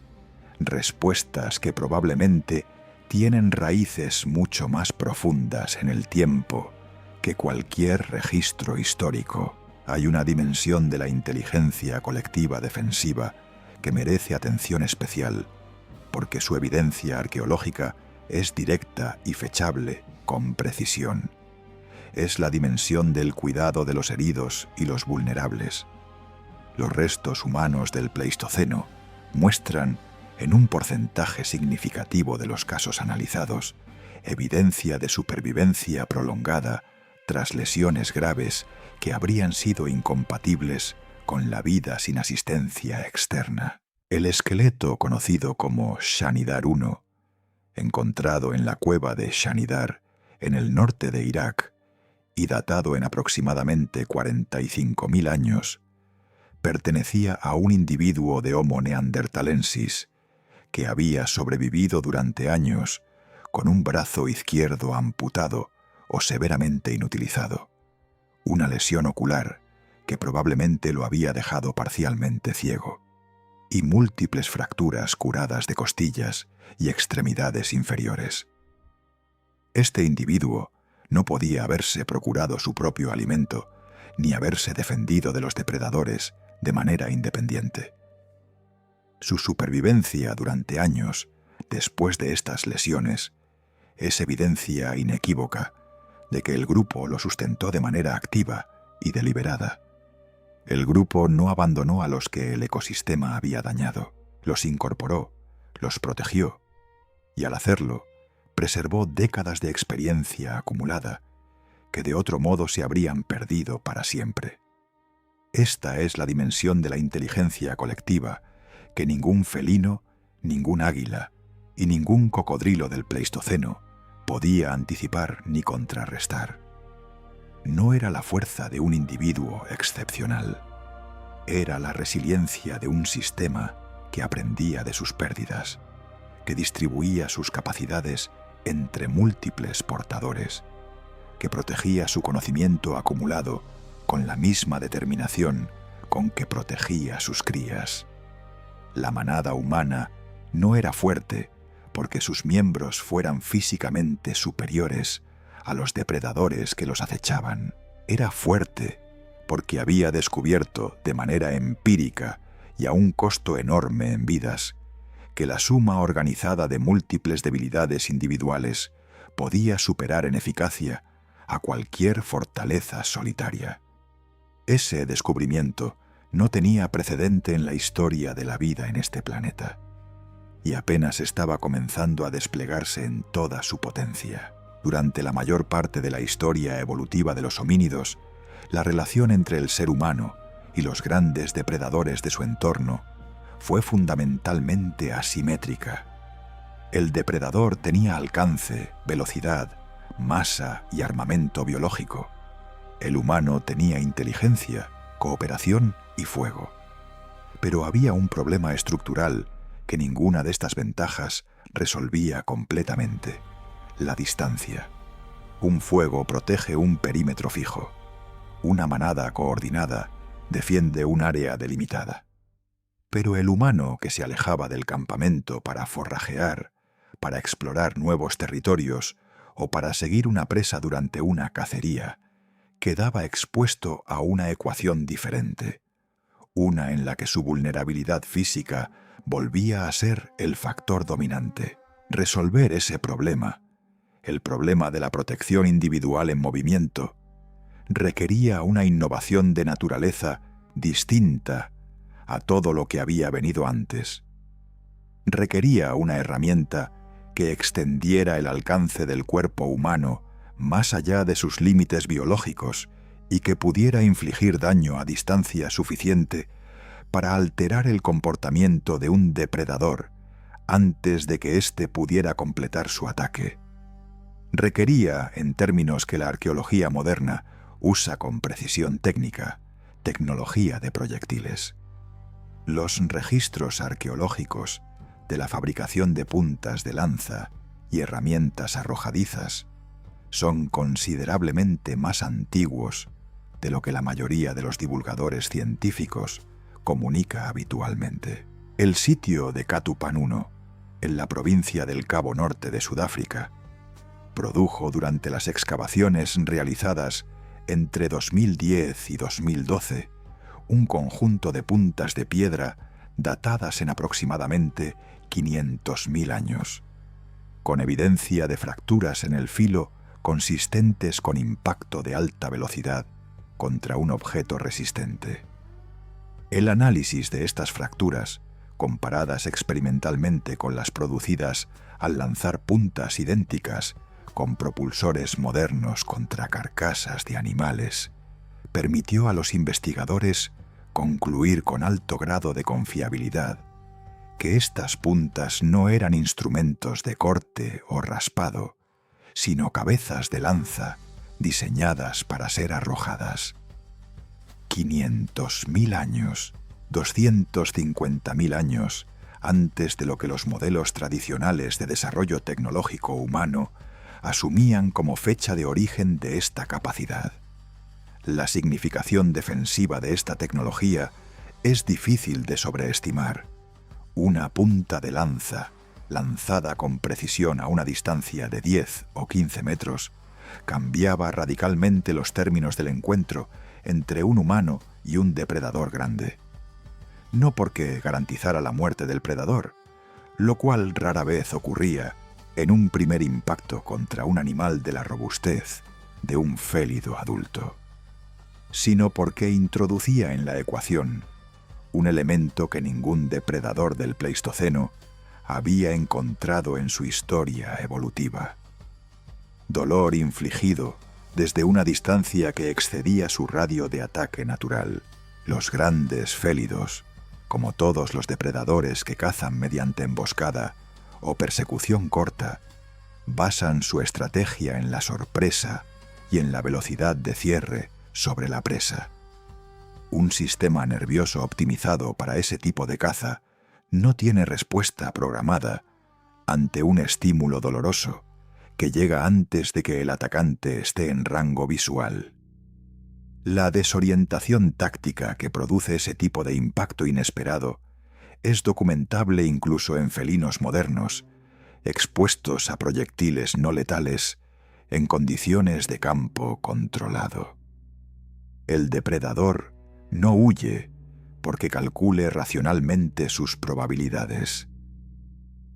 respuestas que probablemente tienen raíces mucho más profundas en el tiempo que cualquier registro histórico. Hay una dimensión de la inteligencia colectiva defensiva que merece atención especial, porque su evidencia arqueológica es directa y fechable con precisión. Es la dimensión del cuidado de los heridos y los vulnerables. Los restos humanos del Pleistoceno muestran, en un porcentaje significativo de los casos analizados, evidencia de supervivencia prolongada tras lesiones graves que habrían sido incompatibles con la vida sin asistencia externa. El esqueleto conocido como Shanidar I, encontrado en la cueva de Shanidar, en el norte de Irak, y datado en aproximadamente 45.000 años, pertenecía a un individuo de Homo neanderthalensis que había sobrevivido durante años con un brazo izquierdo amputado o severamente inutilizado, una lesión ocular que probablemente lo había dejado parcialmente ciego, y múltiples fracturas curadas de costillas y extremidades inferiores. Este individuo no podía haberse procurado su propio alimento, ni haberse defendido de los depredadores de manera independiente. Su supervivencia durante años, después de estas lesiones, es evidencia inequívoca de que el grupo lo sustentó de manera activa y deliberada. El grupo no abandonó a los que el ecosistema había dañado, los incorporó, los protegió, y al hacerlo, preservó décadas de experiencia acumulada que de otro modo se habrían perdido para siempre. Esta es la dimensión de la inteligencia colectiva que ningún felino, ningún águila y ningún cocodrilo del Pleistoceno podía anticipar ni contrarrestar. No era la fuerza de un individuo excepcional, era la resiliencia de un sistema que aprendía de sus pérdidas, que distribuía sus capacidades entre múltiples portadores, que protegía su conocimiento acumulado con la misma determinación con que protegía a sus crías. La manada humana no era fuerte porque sus miembros fueran físicamente superiores a los depredadores que los acechaban. Era fuerte porque había descubierto de manera empírica y a un costo enorme en vidas que la suma organizada de múltiples debilidades individuales podía superar en eficacia a cualquier fortaleza solitaria. Ese descubrimiento no tenía precedente en la historia de la vida en este planeta, y apenas estaba comenzando a desplegarse en toda su potencia. Durante la mayor parte de la historia evolutiva de los homínidos, la relación entre el ser humano y los grandes depredadores de su entorno fue fundamentalmente asimétrica. El depredador tenía alcance, velocidad, masa y armamento biológico. El humano tenía inteligencia, cooperación y fuego. Pero había un problema estructural que ninguna de estas ventajas resolvía completamente: la distancia. Un fuego protege un perímetro fijo. Una manada coordinada defiende un área delimitada. Pero el humano que se alejaba del campamento para forrajear, para explorar nuevos territorios o para seguir una presa durante una cacería, quedaba expuesto a una ecuación diferente, una en la que su vulnerabilidad física volvía a ser el factor dominante. Resolver ese problema, el problema de la protección individual en movimiento, requería una innovación de naturaleza distinta a todo lo que había venido antes. Requería una herramienta que extendiera el alcance del cuerpo humano más allá de sus límites biológicos y que pudiera infligir daño a distancia suficiente para alterar el comportamiento de un depredador antes de que éste pudiera completar su ataque. Requería, en términos que la arqueología moderna usa con precisión técnica, tecnología de proyectiles. Los registros arqueológicos de la fabricación de puntas de lanza y herramientas arrojadizas son considerablemente más antiguos de lo que la mayoría de los divulgadores científicos comunica habitualmente. El sitio de Katupanunu, en la provincia del Cabo Norte de Sudáfrica, produjo durante las excavaciones realizadas entre 2010 y 2012 un conjunto de puntas de piedra datadas en aproximadamente 500.000 años, con evidencia de fracturas en el filo consistentes con impacto de alta velocidad contra un objeto resistente. El análisis de estas fracturas, comparadas experimentalmente con las producidas al lanzar puntas idénticas con propulsores modernos contra carcasas de animales, permitió a los investigadores concluir con alto grado de confiabilidad que estas puntas no eran instrumentos de corte o raspado, sino cabezas de lanza diseñadas para ser arrojadas. 500.000 años, 250.000 años antes de lo que los modelos tradicionales de desarrollo tecnológico humano asumían como fecha de origen de esta capacidad. La significación defensiva de esta tecnología es difícil de sobreestimar. Una punta de lanza, lanzada con precisión a una distancia de 10 o 15 metros, cambiaba radicalmente los términos del encuentro entre un humano y un depredador grande. No porque garantizara la muerte del predador, lo cual rara vez ocurría en un primer impacto contra un animal de la robustez de un félido adulto, sino porque introducía en la ecuación un elemento que ningún depredador del Pleistoceno había encontrado en su historia evolutiva: dolor infligido desde una distancia que excedía su radio de ataque natural. Los grandes félidos, como todos los depredadores que cazan mediante emboscada o persecución corta, basan su estrategia en la sorpresa y en la velocidad de cierre sobre la presa. Un sistema nervioso optimizado para ese tipo de caza no tiene respuesta programada ante un estímulo doloroso que llega antes de que el atacante esté en rango visual. La desorientación táctica que produce ese tipo de impacto inesperado es documentable incluso en felinos modernos, expuestos a proyectiles no letales en condiciones de campo controlado. El depredador no huye porque calcule racionalmente sus probabilidades.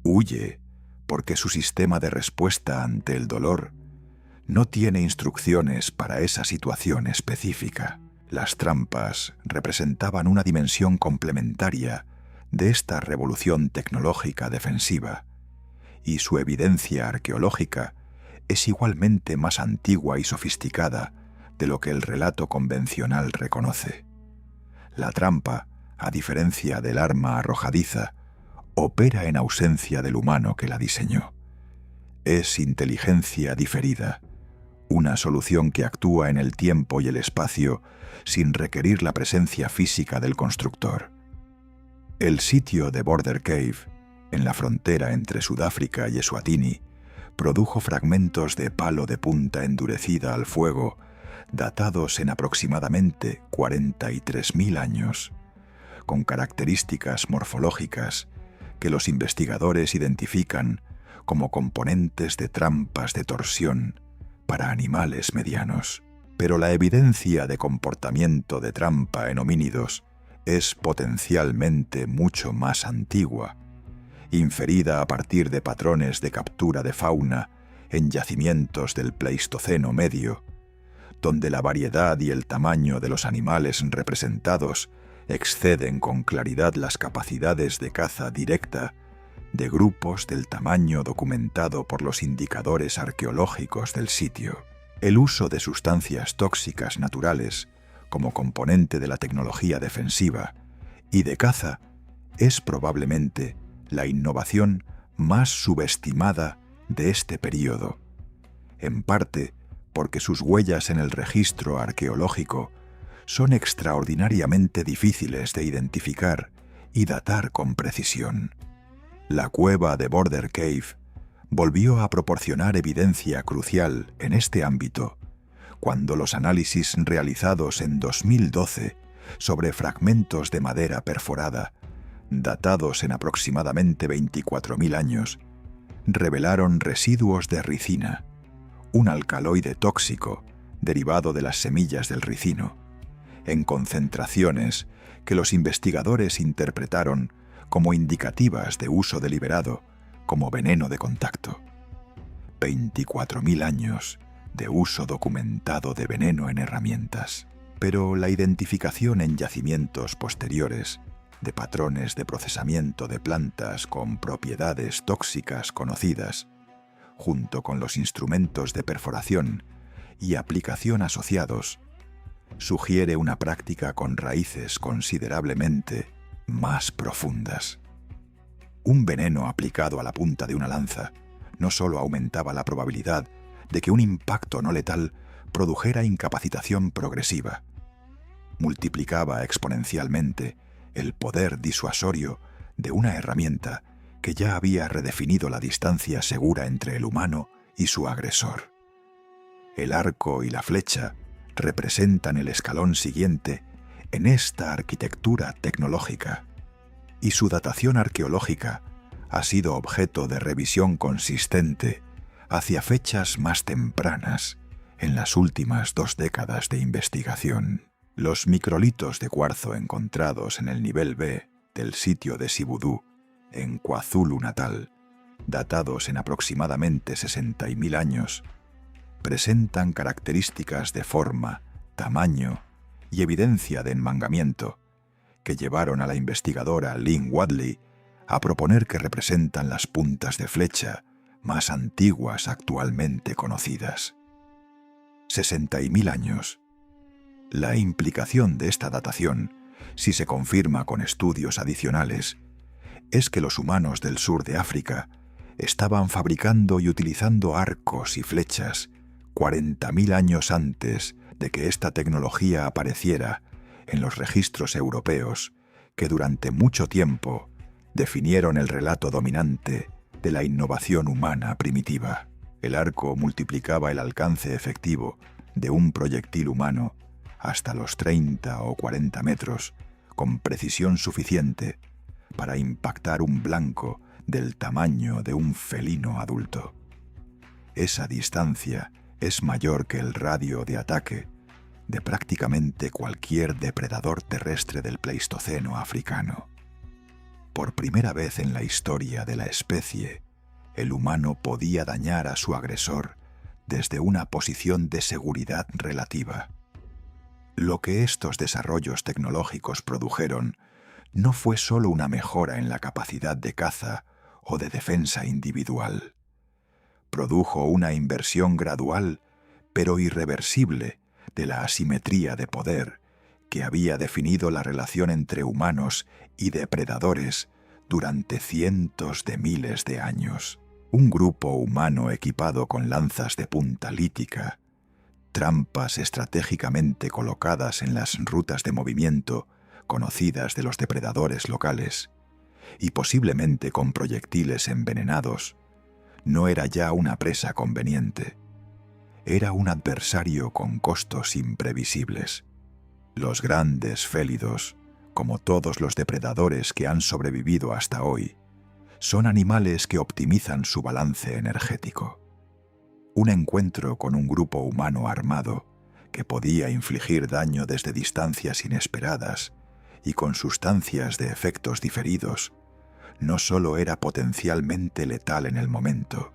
Huye porque su sistema de respuesta ante el dolor no tiene instrucciones para esa situación específica. Las trampas representaban una dimensión complementaria de esta revolución tecnológica defensiva, y su evidencia arqueológica es igualmente más antigua y sofisticada de lo que el relato convencional reconoce. La trampa, a diferencia del arma arrojadiza, opera en ausencia del humano que la diseñó. Es inteligencia diferida, una solución que actúa en el tiempo y el espacio sin requerir la presencia física del constructor. El sitio de Border Cave, en la frontera entre Sudáfrica y Eswatini, produjo fragmentos de palo de punta endurecida al fuego, datados en aproximadamente 43.000 años, con características morfológicas que los investigadores identifican como componentes de trampas de torsión para animales medianos. Pero la evidencia de comportamiento de trampa en homínidos es potencialmente mucho más antigua, inferida a partir de patrones de captura de fauna en yacimientos del Pleistoceno medio, donde la variedad y el tamaño de los animales representados exceden con claridad las capacidades de caza directa de grupos del tamaño documentado por los indicadores arqueológicos del sitio. El uso de sustancias tóxicas naturales como componente de la tecnología defensiva y de caza es probablemente la innovación más subestimada de este período, en parte porque sus huellas en el registro arqueológico son extraordinariamente difíciles de identificar y datar con precisión. La cueva de Border Cave volvió a proporcionar evidencia crucial en este ámbito cuando los análisis realizados en 2012 sobre fragmentos de madera perforada, datados en aproximadamente 24.000 años, revelaron residuos de ricina, un alcaloide tóxico derivado de las semillas del ricino, en concentraciones que los investigadores interpretaron como indicativas de uso deliberado como veneno de contacto. 24.000 años de uso documentado de veneno en herramientas. Pero la identificación en yacimientos posteriores de patrones de procesamiento de plantas con propiedades tóxicas conocidas, junto con los instrumentos de perforación y aplicación asociados, sugiere una práctica con raíces considerablemente más profundas. Un veneno aplicado a la punta de una lanza no solo aumentaba la probabilidad de que un impacto no letal produjera incapacitación progresiva, multiplicaba exponencialmente el poder disuasorio de una herramienta que ya había redefinido la distancia segura entre el humano y su agresor. El arco y la flecha representan el escalón siguiente en esta arquitectura tecnológica, y su datación arqueológica ha sido objeto de revisión consistente hacia fechas más tempranas en las últimas 2 décadas de investigación. Los microlitos de cuarzo encontrados en el nivel B del sitio de Sibudú, en KwaZulu-Natal, datados en aproximadamente 60.000 años, presentan características de forma, tamaño y evidencia de enmangamiento que llevaron a la investigadora Lynn Wadley a proponer que representan las puntas de flecha más antiguas actualmente conocidas. 60.000 años. La implicación de esta datación, si se confirma con estudios adicionales, es que los humanos del sur de África estaban fabricando y utilizando arcos y flechas 40.000 años antes de que esta tecnología apareciera en los registros europeos que durante mucho tiempo definieron el relato dominante de la innovación humana primitiva. El arco multiplicaba el alcance efectivo de un proyectil humano hasta los 30 o 40 metros, con precisión suficiente para impactar un blanco del tamaño de un felino adulto. Esa distancia es mayor que el radio de ataque de prácticamente cualquier depredador terrestre del Pleistoceno africano. Por primera vez en la historia de la especie, el humano podía dañar a su agresor desde una posición de seguridad relativa. Lo que estos desarrollos tecnológicos produjeron no fue solo una mejora en la capacidad de caza o de defensa individual. Produjo una inversión gradual, pero irreversible, de la asimetría de poder que había definido la relación entre humanos y depredadores durante cientos de miles de años. Un grupo humano equipado con lanzas de punta lítica, trampas estratégicamente colocadas en las rutas de movimiento conocidas de los depredadores locales, y posiblemente con proyectiles envenenados, no era ya una presa conveniente. Era un adversario con costos imprevisibles. Los grandes félidos, como todos los depredadores que han sobrevivido hasta hoy, son animales que optimizan su balance energético. Un encuentro con un grupo humano armado que podía infligir daño desde distancias inesperadas y con sustancias de efectos diferidos, no solo era potencialmente letal en el momento,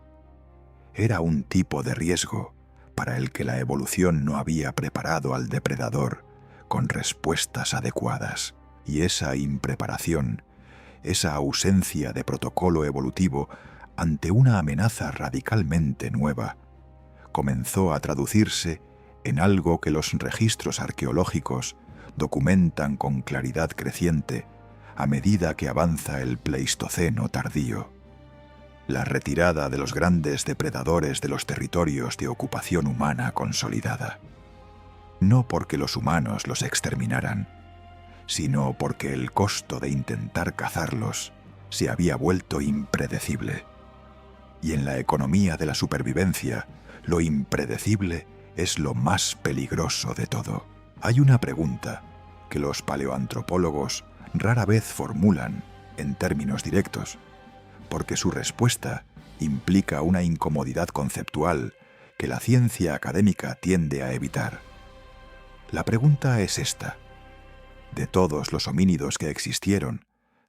era un tipo de riesgo para el que la evolución no había preparado al depredador con respuestas adecuadas, y esa impreparación, esa ausencia de protocolo evolutivo ante una amenaza radicalmente nueva, comenzó a traducirse en algo que los registros arqueológicos documentan con claridad creciente a medida que avanza el Pleistoceno tardío: la retirada de los grandes depredadores de los territorios de ocupación humana consolidada. No porque los humanos los exterminaran, sino porque el costo de intentar cazarlos se había vuelto impredecible. Y en la economía de la supervivencia, lo impredecible es lo más peligroso de todo. Hay una pregunta que los paleoantropólogos rara vez formulan en términos directos, porque su respuesta implica una incomodidad conceptual que la ciencia académica tiende a evitar. La pregunta es esta: de todos los homínidos que existieron,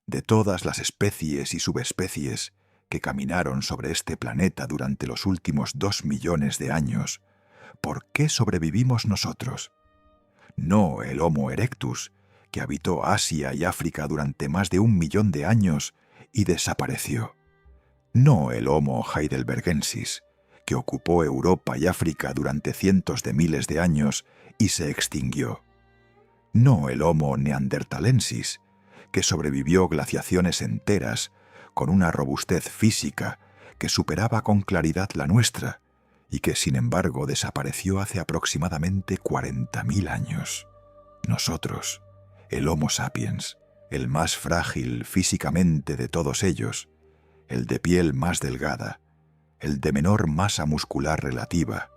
de todas las especies y subespecies que caminaron sobre este planeta durante los últimos 2 millones de años, ¿por qué sobrevivimos nosotros? No el Homo erectus, que habitó Asia y África durante más de 1 millón de años y desapareció. No el Homo heidelbergensis, que ocupó Europa y África durante cientos de miles de años y se extinguió. No el Homo neanderthalensis, que sobrevivió glaciaciones enteras con una robustez física que superaba con claridad la nuestra y que sin embargo desapareció hace aproximadamente 40.000 años. Nosotros, el Homo sapiens, el más frágil físicamente de todos ellos, el de piel más delgada, el de menor masa muscular relativa,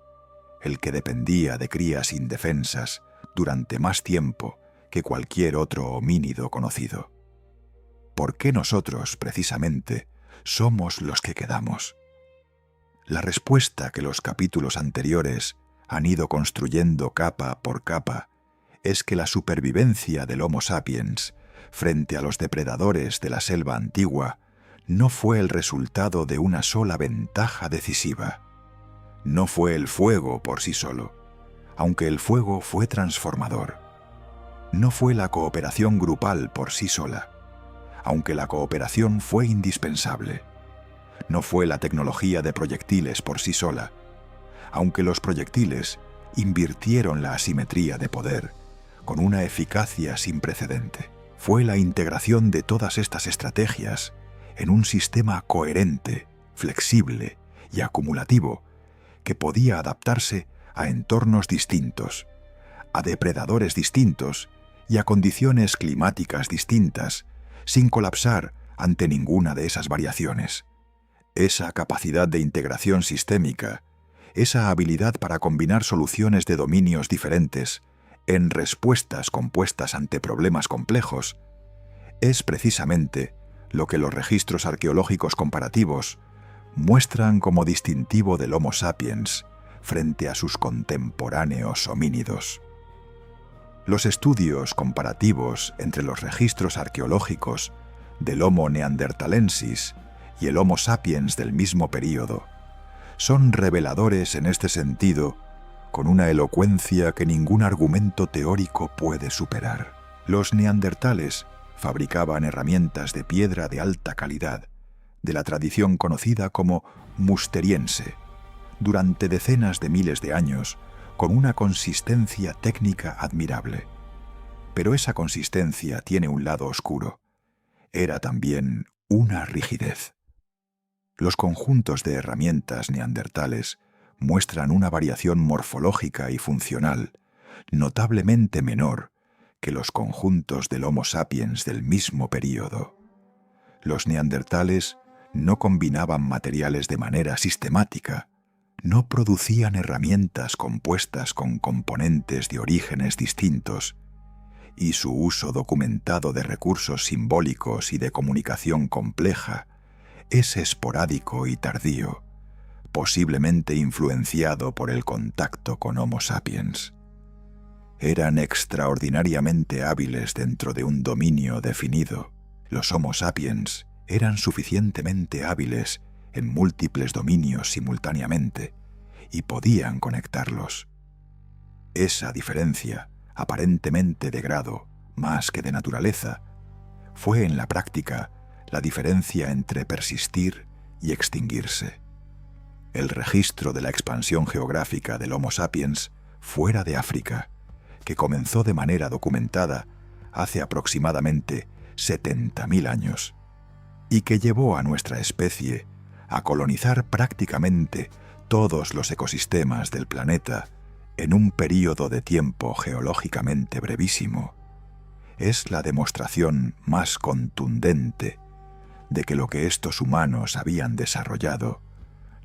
el que dependía de crías indefensas durante más tiempo que cualquier otro homínido conocido. ¿Por qué nosotros, precisamente, somos los que quedamos? La respuesta que los capítulos anteriores han ido construyendo capa por capa es que la supervivencia del Homo sapiens frente a los depredadores de la selva antigua no fue el resultado de una sola ventaja decisiva. No fue el fuego por sí solo, aunque el fuego fue transformador. No fue la cooperación grupal por sí sola, aunque la cooperación fue indispensable. No fue la tecnología de proyectiles por sí sola, aunque los proyectiles invirtieron la asimetría de poder con una eficacia sin precedente. Fue la integración de todas estas estrategias en un sistema coherente, flexible y acumulativo que podía adaptarse a entornos distintos, a depredadores distintos y a condiciones climáticas distintas, sin colapsar ante ninguna de esas variaciones. Esa capacidad de integración sistémica, esa habilidad para combinar soluciones de dominios diferentes en respuestas compuestas ante problemas complejos, es precisamente lo que los registros arqueológicos comparativos muestran como distintivo del Homo sapiens frente a sus contemporáneos homínidos. Los estudios comparativos entre los registros arqueológicos del Homo neanderthalensis y el Homo sapiens del mismo período son reveladores en este sentido con una elocuencia que ningún argumento teórico puede superar. Los neandertales fabricaban herramientas de piedra de alta calidad, de la tradición conocida como musteriense, durante decenas de miles de años, con una consistencia técnica admirable. Pero esa consistencia tiene un lado oscuro. Era también una rigidez. Los conjuntos de herramientas neandertales muestran una variación morfológica y funcional notablemente menor que los conjuntos del Homo sapiens del mismo período. Los neandertales no combinaban materiales de manera sistemática, no producían herramientas compuestas con componentes de orígenes distintos, y su uso documentado de recursos simbólicos y de comunicación compleja es esporádico y tardío, posiblemente influenciado por el contacto con Homo sapiens. Eran extraordinariamente hábiles dentro de un dominio definido. Los Homo sapiens eran suficientemente hábiles en múltiples dominios simultáneamente y podían conectarlos. Esa diferencia, aparentemente de grado más que de naturaleza, fue en la práctica la diferencia entre persistir y extinguirse. El registro de la expansión geográfica del Homo sapiens fuera de África, que comenzó de manera documentada hace aproximadamente 70.000 años, y que llevó a nuestra especie a colonizar prácticamente todos los ecosistemas del planeta en un período de tiempo geológicamente brevísimo, es la demostración más contundente de que lo que estos humanos habían desarrollado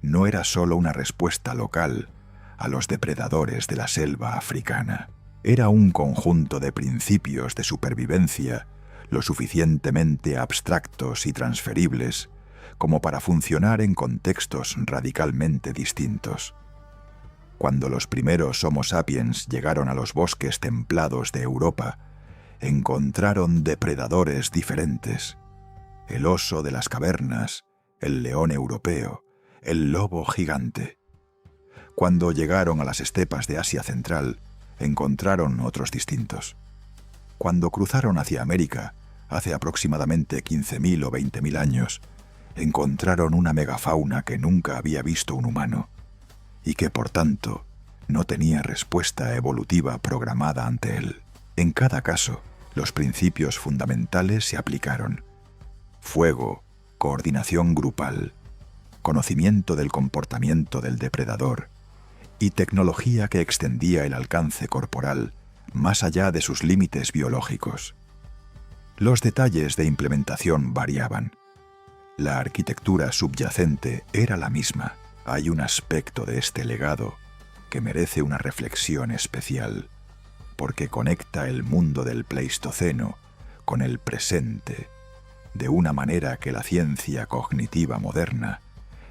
no era solo una respuesta local a los depredadores de la selva africana. Era un conjunto de principios de supervivencia lo suficientemente abstractos y transferibles como para funcionar en contextos radicalmente distintos. Cuando los primeros Homo sapiens llegaron a los bosques templados de Europa, encontraron depredadores diferentes: el oso de las cavernas, el león europeo, el lobo gigante. Cuando llegaron a las estepas de Asia Central, encontraron otros distintos. Cuando cruzaron hacia América, hace aproximadamente 15.000 o 20.000 años, encontraron una megafauna que nunca había visto un humano y que, por tanto, no tenía respuesta evolutiva programada ante él. En cada caso, los principios fundamentales se aplicaron: fuego, coordinación grupal, conocimiento del comportamiento del depredador y tecnología que extendía el alcance corporal más allá de sus límites biológicos. Los detalles de implementación variaban. La arquitectura subyacente era la misma. Hay un aspecto de este legado que merece una reflexión especial, porque conecta el mundo del Pleistoceno con el presente de una manera que la ciencia cognitiva moderna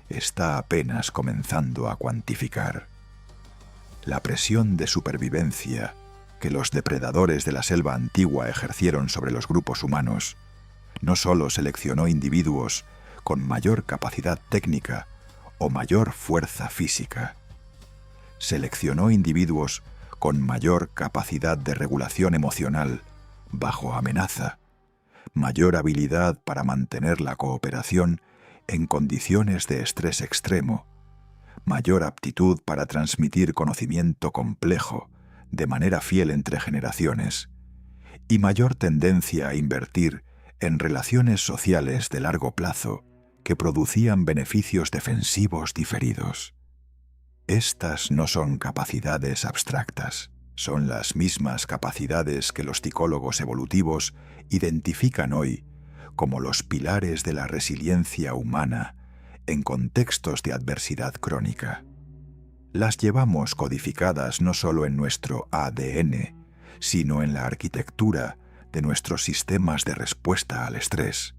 está apenas comenzando a cuantificar. La presión de supervivencia que los depredadores de la selva antigua ejercieron sobre los grupos humanos no solo seleccionó individuos con mayor capacidad técnica o mayor fuerza física, seleccionó individuos con mayor capacidad de regulación emocional bajo amenaza, mayor habilidad para mantener la cooperación en condiciones de estrés extremo, mayor aptitud para transmitir conocimiento complejo de manera fiel entre generaciones y mayor tendencia a invertir en relaciones sociales de largo plazo que producían beneficios defensivos diferidos. Estas no son capacidades abstractas, son las mismas capacidades que los psicólogos evolutivos identifican hoy como los pilares de la resiliencia humana en contextos de adversidad crónica. Las llevamos codificadas no solo en nuestro ADN, sino en la arquitectura de nuestros sistemas de respuesta al estrés,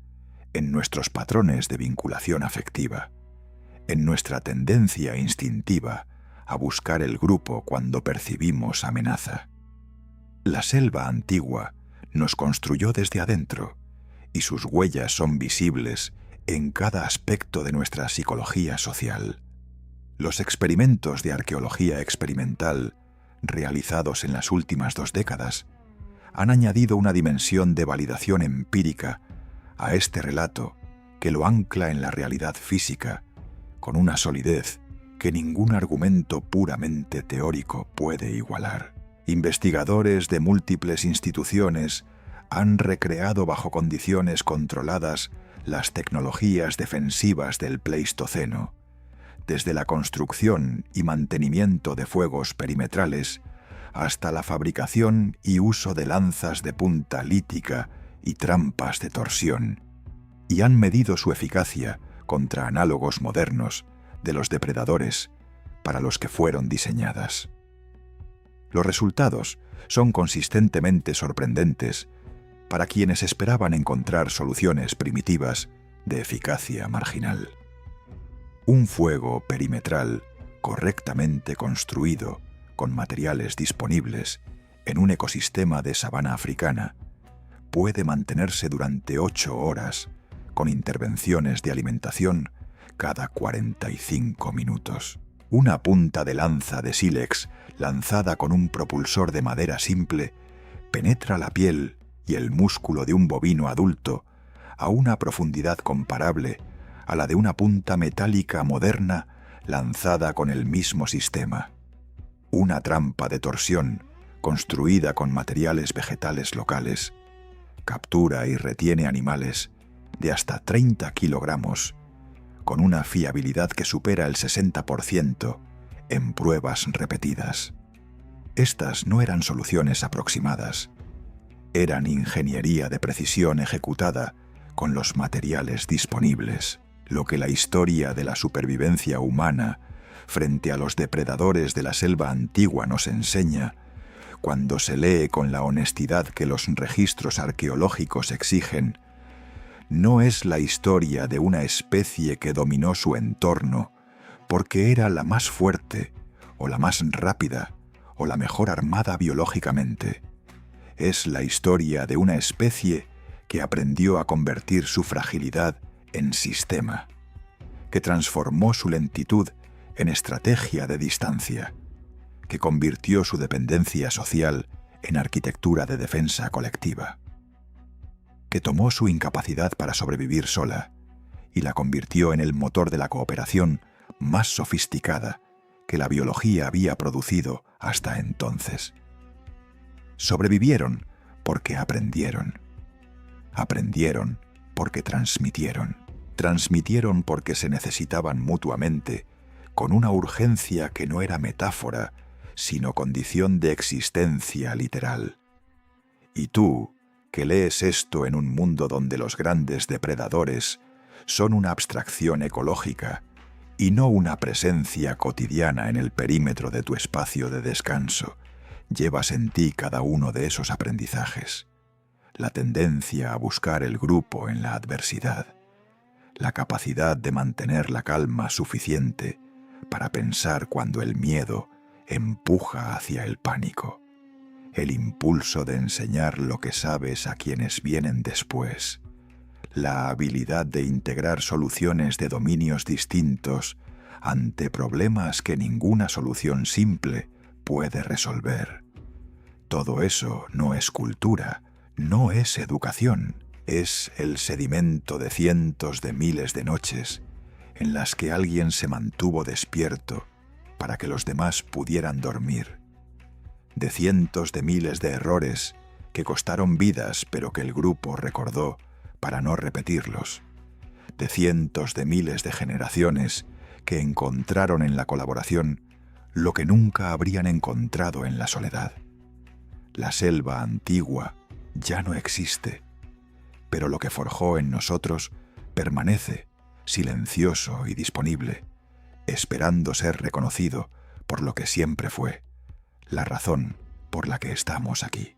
en nuestros patrones de vinculación afectiva, en nuestra tendencia instintiva a buscar el grupo cuando percibimos amenaza. La selva antigua nos construyó desde adentro, y sus huellas son visibles en cada aspecto de nuestra psicología social. Los experimentos de arqueología experimental realizados en las últimas 2 décadas han añadido una dimensión de validación empírica a este relato que lo ancla en la realidad física con una solidez que ningún argumento puramente teórico puede igualar. Investigadores de múltiples instituciones han recreado bajo condiciones controladas las tecnologías defensivas del Pleistoceno, desde la construcción y mantenimiento de fuegos perimetrales hasta la fabricación y uso de lanzas de punta lítica y trampas de torsión, y han medido su eficacia contra análogos modernos de los depredadores para los que fueron diseñadas. Los resultados son consistentemente sorprendentes para quienes esperaban encontrar soluciones primitivas de eficacia marginal. Un fuego perimetral correctamente construido con materiales disponibles en un ecosistema de sabana africana puede mantenerse durante 8 horas con intervenciones de alimentación cada 45 minutos. Una punta de lanza de sílex lanzada con un propulsor de madera simple penetra la piel y el músculo de un bovino adulto a una profundidad comparable a la de una punta metálica moderna lanzada con el mismo sistema. Una trampa de torsión construida con materiales vegetales locales captura y retiene animales de hasta 30 kilogramos con una fiabilidad que supera el 60% en pruebas repetidas. Estas no eran soluciones aproximadas, eran ingeniería de precisión ejecutada con los materiales disponibles, lo que la historia de la supervivencia humana frente a los depredadores de la selva antigua nos enseña, cuando se lee con la honestidad que los registros arqueológicos exigen, no es la historia de una especie que dominó su entorno porque era la más fuerte, o la más rápida, o la mejor armada biológicamente. Es la historia de una especie que aprendió a convertir su fragilidad en sistema, que transformó su lentitud en estrategia de distancia, que convirtió su dependencia social en arquitectura de defensa colectiva, que tomó su incapacidad para sobrevivir sola y la convirtió en el motor de la cooperación más sofisticada que la biología había producido hasta entonces. Sobrevivieron porque aprendieron. Aprendieron porque transmitieron. Transmitieron porque se necesitaban mutuamente, con una urgencia que no era metáfora, sino condición de existencia literal. Y tú, que lees esto en un mundo donde los grandes depredadores son una abstracción ecológica y no una presencia cotidiana en el perímetro de tu espacio de descanso, llevas en ti cada uno de esos aprendizajes. La tendencia a buscar el grupo en la adversidad, la capacidad de mantener la calma suficiente para pensar cuando el miedo empuja hacia el pánico, el impulso de enseñar lo que sabes a quienes vienen después, la habilidad de integrar soluciones de dominios distintos ante problemas que ninguna solución simple puede resolver. Todo eso no es cultura, no es educación, es el sedimento de cientos de miles de noches en las que alguien se mantuvo despierto para que los demás pudieran dormir, de cientos de miles de errores que costaron vidas pero que el grupo recordó para no repetirlos, de cientos de miles de generaciones que encontraron en la colaboración lo que nunca habrían encontrado en la soledad. La selva antigua ya no existe, pero lo que forjó en nosotros permanece silencioso y disponible, esperando ser reconocido por lo que siempre fue, la razón por la que estamos aquí.